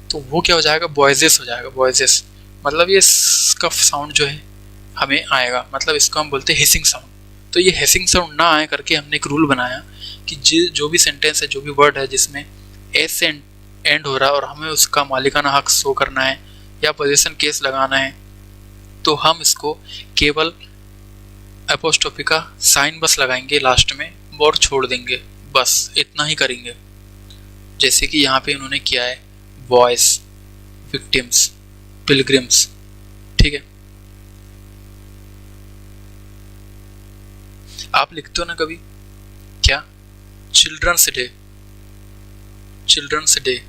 [SPEAKER 1] तो वो क्या हो जाएगा, बॉयजेस हो जाएगा। बॉयजेस मतलब ये स्कफ साउंड जो है हमें आएगा, मतलब इसको हम बोलते हैं हिसिंग साउंड। तो ये हिसिंग साउंड ना आए करके हमने एक रूल बनाया कि जो भी सेंटेंस है, जो भी वर्ड है जिसमें एस से एंड हो रहा है और हमें उसका मालिकाना हक शो करना है या पोजीशन केस लगाना है, तो हम इसको केवल एपोस्ट्रोफी का साइन बस लगाएंगे लास्ट में और छोड़ देंगे, बस इतना ही करेंगे। जैसे कि यहाँ पे इन्होंने किया है, बॉयज, विक्टिम्स, पिलग्रिम्स, ठीक है। आप लिखते हो ना कभी क्या, चिल्ड्रंस डे, चिल्ड्रंस डे,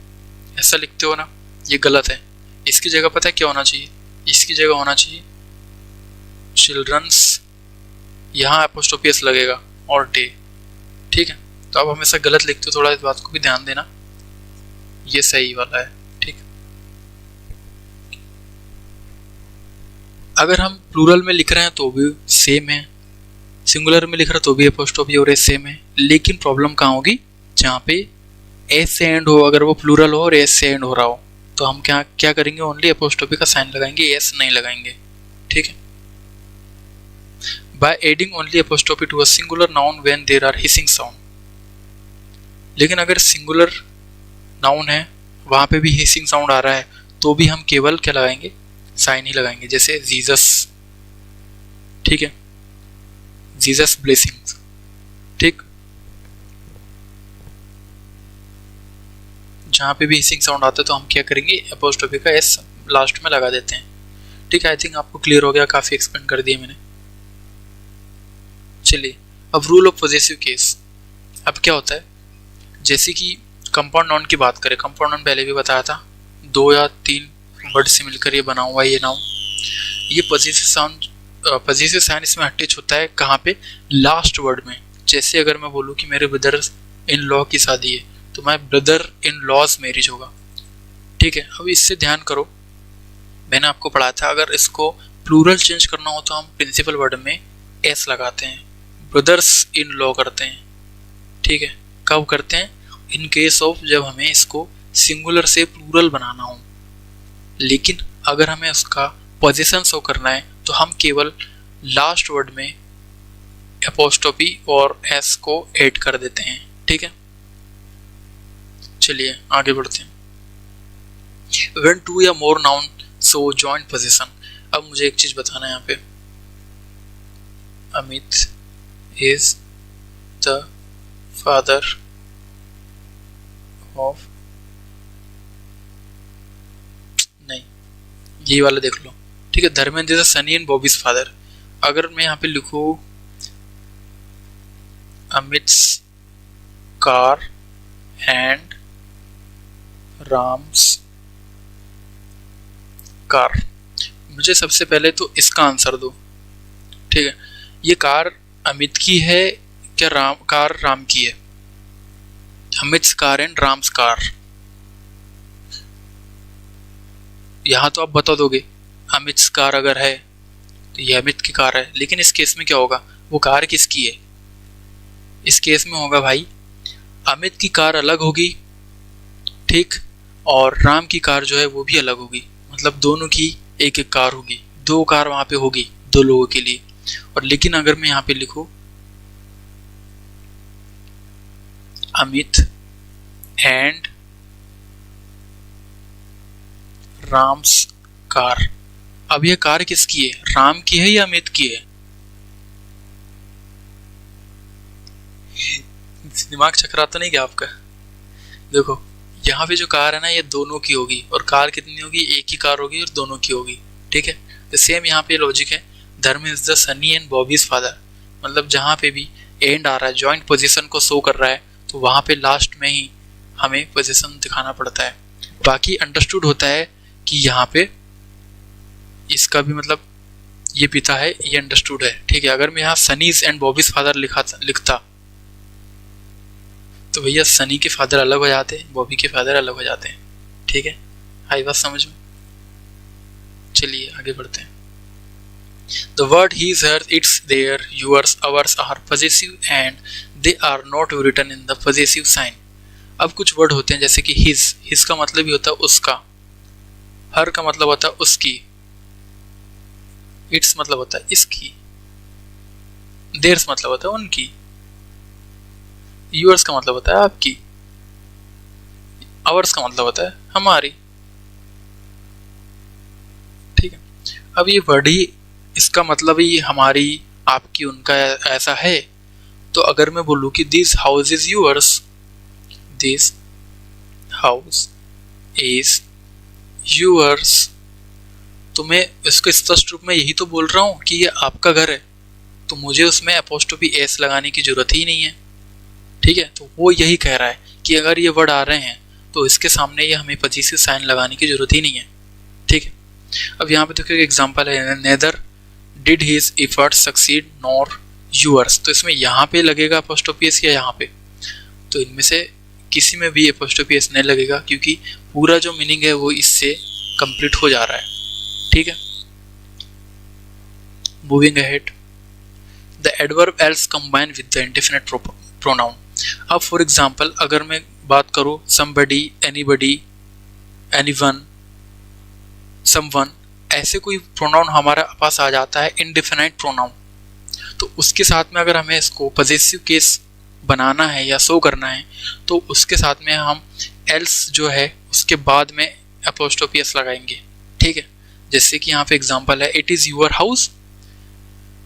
[SPEAKER 1] ऐसा लिखते हो ना, ये गलत है। इसकी जगह पता है क्या होना चाहिए, इसकी जगह होना चाहिए चिल्ड्रंस, यहाँ एपोस्ट्रोफी एस लगेगा और डे, ठीक है। तो आप हमेशा गलत लिखते हो, थोड़ा इस बात को भी ध्यान देना, ये सही वाला है, ठीक। अगर हम प्लूरल में लिख रहे हैं तो भी सेम है, सिंगुलर में लिख रहे हैं तो भी एपोस्ट्रोफी और एस सेम है, लेकिन प्रॉब्लम कहाँ होगी, जहाँ पे एस से एंड हो, अगर वो प्लूरल हो और एस से एंड हो रहा हो, तो हम क्या करेंगे, ओनली एपोस्ट्रोफी का साइन लगाएंगे, एस नहीं लगाएंगे, ठीक है। By adding only apostrophe to a singular noun when there are hissing sound. लेकिन अगर सिंगुलर नाउन है, वहाँ पे भी हिसिंग साउंड आ रहा है, तो भी हम केवल क्या लगाएंगे, साइन ही लगाएंगे, जैसे जीसस, ठीक है, जीसस ब्लेसिंग्स, ठीक। जहाँ पे भी हिसिंग साउंड आता है तो हम क्या करेंगे, एपोस्ट्रोफी का एस लास्ट में लगा देते हैं, ठीक है। आई थिंक आपको क्लियर हो गया, काफ़ी एक्सप्लेन कर दिया मैंने। चलिए अब रूल ऑफ पॉजेसिव केस। अब क्या होता है, जैसे कि कंपाउंड नाउन की बात करें, कंपाउंड नाउन पहले भी बताया था, 2 या 3 वर्ड से मिलकर ये बना हुआ है ये नाउन। ये पॉजेसिव साइन इसमें अटैच होता है कहाँ पे, लास्ट वर्ड में। जैसे अगर मैं बोलूँ कि मेरे ब्रदर इन लॉ की शादी है, तो मैं ब्रदर इन लॉज मैरिज होगा, ठीक है। अब इससे ध्यान करो, मैंने आपको पढ़ाया था, अगर इसको प्लूरल चेंज करना हो तो हम प्रिंसिपल वर्ड में एस लगाते हैं, ब्रदर्स इन लॉ करते हैं, ठीक है। कब करते हैं? इन केस ऑफ जब हमें इसको सिंगुलर से प्लूरल बनाना हो। लेकिन अगर हमें उसका पोजीशन शो करना है तो हम केवल लास्ट वर्ड में एपोस्ट्रोफी और एस को ऐड कर देते हैं, ठीक है। चलिए आगे बढ़ते हैं। When two या more noun show joint possession, अब मुझे एक चीज बताना है यहाँ पे। Amit is the father of, नहीं ये वाला देख लो, ठीक है। Dharmendra is Sunny and Bobby's father. अगर मैं यहाँ पे लिखूं अमित्स कार एंड राम्स कार, मुझे सबसे पहले तो इसका आंसर दो, ठीक है। ये कार अमित की है क्या कार राम की है? अमित्स कार एंड राम्स कार। यहां तो आप बता दोगे अमित्स कार अगर है तो ये अमित की कार है, लेकिन इस केस में क्या होगा, वो कार किसकी है? इस केस में होगा भाई अमित की कार अलग होगी, ठीक, और राम की कार जो है वो भी अलग होगी, मतलब दोनों की एक एक कार होगी, दो कार वहां पे होगी दो लोगों के लिए। और लेकिन अगर मैं यहाँ पे लिखूं अमित एंड राम्स कार, अब ये कार किसकी है, राम की है या अमित की है? दिमाग चकराता नहीं क्या आपका? देखो यहाँ पे जो कार है ना ये दोनों की होगी, और कार कितनी होगी, एक ही कार होगी और दोनों की होगी, ठीक है। तो सेम यहाँ पे लॉजिक है, धर्म is the Sunny and Bobby's father, मतलब जहाँ पे भी एंड आ रहा है जॉइंट पोजीशन को शो कर रहा है तो वहां पे लास्ट में ही हमें पोजीशन दिखाना पड़ता है। बाकी अंडरस्टूड होता है कि यहाँ पे इसका भी मतलब ये पिता है, ये अंडरस्टूड है, ठीक है। अगर मैं यहाँ सनीज एंड बॉबीज फादर लिखता तो भैया सनी के फादर अलग हो जाते हैं, बॉबी के फादर अलग हो जाते हैं, ठीक है। आई बात समझ में? चलिए आगे बढ़ते हैं। The word his, hers, its, their, yours, ours are possessive and they are not written in the possessive sign. अब कुछ वर्ड होते हैं जैसे कि his का मतलब ही होता है उसका, हर का मतलब होता है उसकी, its मतलब होता है इसकी, theirs मतलब होता है उनकी, yours का मतलब होता है आपकी, ours का मतलब होता है हमारी, ठीक है। अब ये वर्ड ही इसका मतलब ही हमारी आपकी उनका ऐसा है, तो अगर मैं बोलूँ कि this house is yours, this house is yours, तो मैं इसको स्पष्ट रूप में यही तो बोल रहा हूँ कि ये आपका घर है, तो मुझे उसमें अपोस्ट्रोफी एस लगाने की जरूरत ही नहीं है, ठीक है। तो वो यही कह रहा है कि अगर ये वर्ड आ रहे हैं तो इसके सामने ये हमें पॉजिटिव साइन लगाने की जरूरत ही नहीं है, ठीक है। अब यहाँ पे देखो एक एग्जांपल है, neither did his effort succeed nor yours, तो इसमें यहाँ पे लगेगा अपोस्ट्रोफी एस या यहाँ पे, तो इनमें से किसी में भी अपोस्ट्रोफी एस नहीं लगेगा क्योंकि पूरा जो मीनिंग है वो इससे कंप्लीट हो जा रहा है, ठीक है। Moving ahead, the adverb else combine with the indefinite pronoun. अब फॉर एग्जांपल अगर मैं बात करूँ समबडी, एनीबडी, एनीवन, समवन, ऐसे कोई प्रोनाउन हमारे पास आ जाता है इंडेफिनाइट प्रोनाउन, तो उसके साथ में अगर हमें इसको पॉजेसिव केस बनाना है या शो करना है तो उसके साथ में हम एल्स जो है उसके बाद में अपोस्ट्रोफी एस लगाएंगे, ठीक है। जैसे कि यहाँ पे एग्जांपल है, it is your house,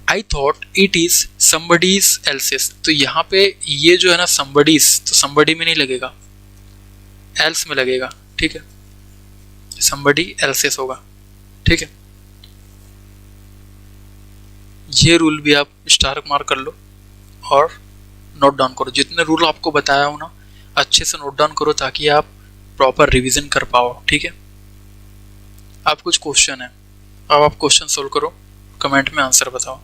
[SPEAKER 1] I thought it is somebody's else's, तो यहाँ पे ये जो है ना समबडीज, तो समबडी में नहीं लगेगा, एल्स में लगेगा, ठीक है। समबडी एल्सेस होगा, ठीक है। ये रूल भी आप स्टार मार्क कर लो और नोट डाउन करो, जितने रूल आपको बताया हो ना अच्छे से नोट डाउन करो ताकि आप प्रॉपर रिवीजन कर पाओ, ठीक है। आप कुछ क्वेश्चन है, अब आप क्वेश्चन सोल्व करो, कमेंट में आंसर बताओ।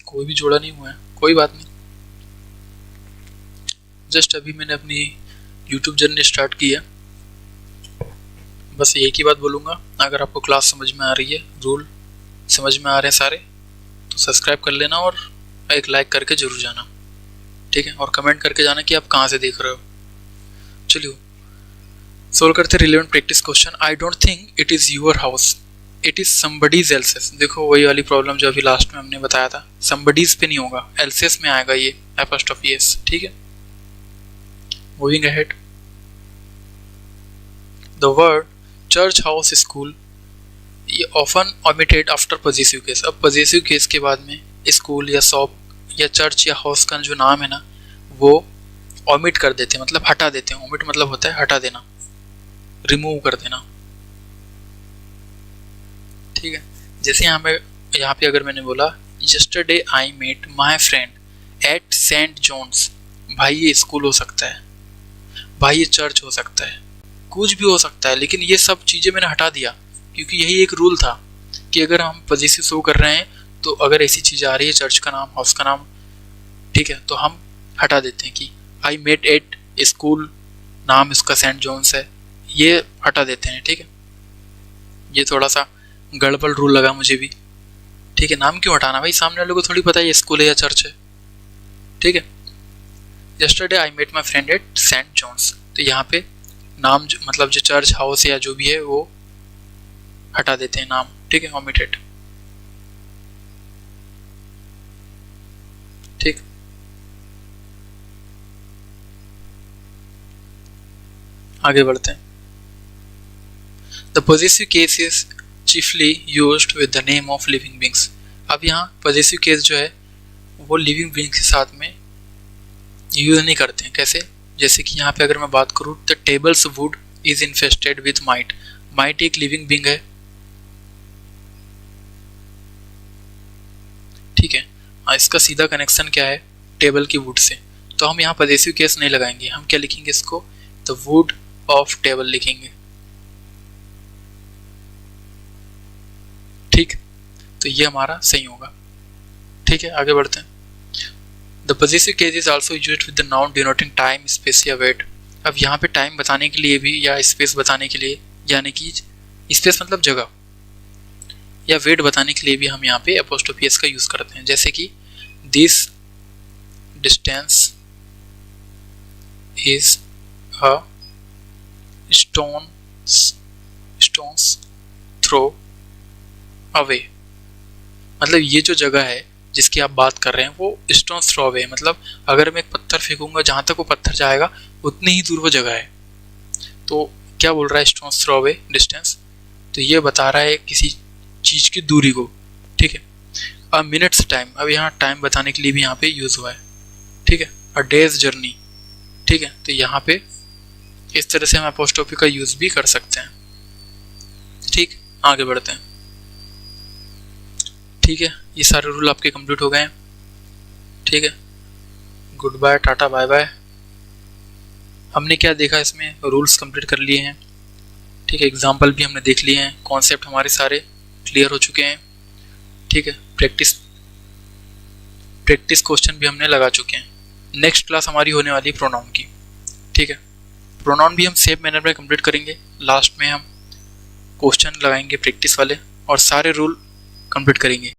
[SPEAKER 1] कोई भी जोड़ा नहीं हुआ है, कोई बात नहीं। जस्ट अभी मैंने अपनी यूट्यूब जर्नी स्टार्ट की है। बस एक ही बात बोलूँगा, अगर आपको क्लास समझ में आ रही है, रूल समझ में आ रहे हैं सारे, तो सब्सक्राइब कर लेना और एक लाइक करके जरूर जाना, ठीक है। और कमेंट करके जाना कि आप कहाँ से देख रहे हो। चलिए सोल्व करते relevant practice question. I don't think it is your house, it is somebody's else's. देखो वही वाली प्रॉब्लम जो अभी लास्ट में हमने बताया था, समबडीज पे नहीं होगा, एल्सेस में आएगा ये एपोस्ट्रोफी एस, ठीक है। Moving ahead, the word church, house, school ये often omitted after positive case. अब पॉजिटिव केस के बाद में स्कूल या शॉप या चर्च या हाउस का जो नाम है ना, वो ओमिट कर देते हैं, मतलब हटा देते हैं। ओमिट मतलब होता है हटा देना, रिमूव कर देना, ठीक है। जैसे यहाँ पे अगर मैंने बोला yesterday I met my friend at Saint John's, भाई ये स्कूल हो सकता है, भाई ये चर्च हो सकता है, कुछ भी हो सकता है, लेकिन ये सब चीज़ें मैंने हटा दिया क्योंकि यही एक रूल था कि अगर हम पॉजिटिव शो कर रहे हैं तो अगर ऐसी चीज़ आ रही है, चर्च का नाम, हाउस का नाम, ठीक है, तो हम हटा देते हैं कि आई मेट एट स्कूल, नाम इसका सेंट जॉन्स है, ये हटा देते हैं, ठीक है। ये थोड़ा सा गड़बड़ रूल लगा मुझे भी, ठीक है। नाम क्यों हटाना भाई, सामने वाले को थोड़ी पता है ये स्कूल है या चर्च है, ठीक है। Yesterday I met my friend at Saint John's, तो यहाँ पे नाम मतलब जो चर्च, हाउस या जो भी है वो हटा देते हैं नाम, ठीक है, ओमिटेड, ठीक। आगे बढ़ते हैं। The positive case is chiefly used with the name of living beings. अब यहाँ पॉजिटिव केस जो है वो लिविंग बींग्स के साथ में यूज नहीं करते हैं। कैसे? जैसे कि यहाँ पे अगर मैं बात करूँ, the tables would is infested with might. Might एक लिविंग बींग है, ठीक है। इसका सीधा कनेक्शन क्या है, टेबल की वुड से, तो हम यहाँ पॉजिटिव केस नहीं लगाएंगे। हम क्या लिखेंगे इसको, द वुड ऑफ टेबल लिखेंगे, ठीक। तो ये हमारा सही होगा, ठीक है। आगे बढ़ते हैं। The positive case is also used with the noun denoting time, space या वेट। अब यहाँ पे टाइम बताने के लिए भी या स्पेस बताने के लिए, यानी कि स्पेस मतलब जगह, या वेट बताने के लिए भी हम यहाँ पे एपोस्ट्रोफी एस का यूज करते हैं। जैसे कि this distance is a stone's throw away, मतलब ये जो जगह है जिसकी आप बात कर रहे हैं वो स्टोन्स थ्रो अवे, मतलब अगर मैं एक पत्थर फेंकूंगा जहां तक वो पत्थर जाएगा उतनी ही दूर वो जगह है। तो क्या बोल रहा है, स्टोन्स थ्रो अवे डिस्टेंस, तो ये बता रहा है किसी चीज की दूरी को, ठीक है। अ मिनट्स टाइम, अब यहाँ टाइम बताने के लिए भी यहाँ पे यूज हुआ है, ठीक है। अ डेज जर्नी, ठीक है। तो यहाँ पे इस तरह से हम एपोस्ट्रोफी का यूज भी कर सकते हैं, ठीक। आगे बढ़ते हैं, ठीक है। ये सारे रूल आपके कंप्लीट हो गए हैं, ठीक है। Good bye, tata, bye bye. हमने क्या देखा इसमें, रूल्स कंप्लीट कर लिए हैं, ठीक है। एग्जाम्पल भी हमने देख लिए हैं, कॉन्सेप्ट हमारे सारे क्लियर हो चुके हैं, ठीक है। प्रैक्टिस क्वेश्चन भी हमने लगा चुके हैं। नेक्स्ट क्लास हमारी होने वाली है प्रोनाउन की, ठीक है। प्रोनाउन भी हम सेम मैनर में कंप्लीट करेंगे। लास्ट में हम क्वेश्चन लगाएंगे प्रैक्टिस वाले और सारे रूल कंप्लीट करेंगे।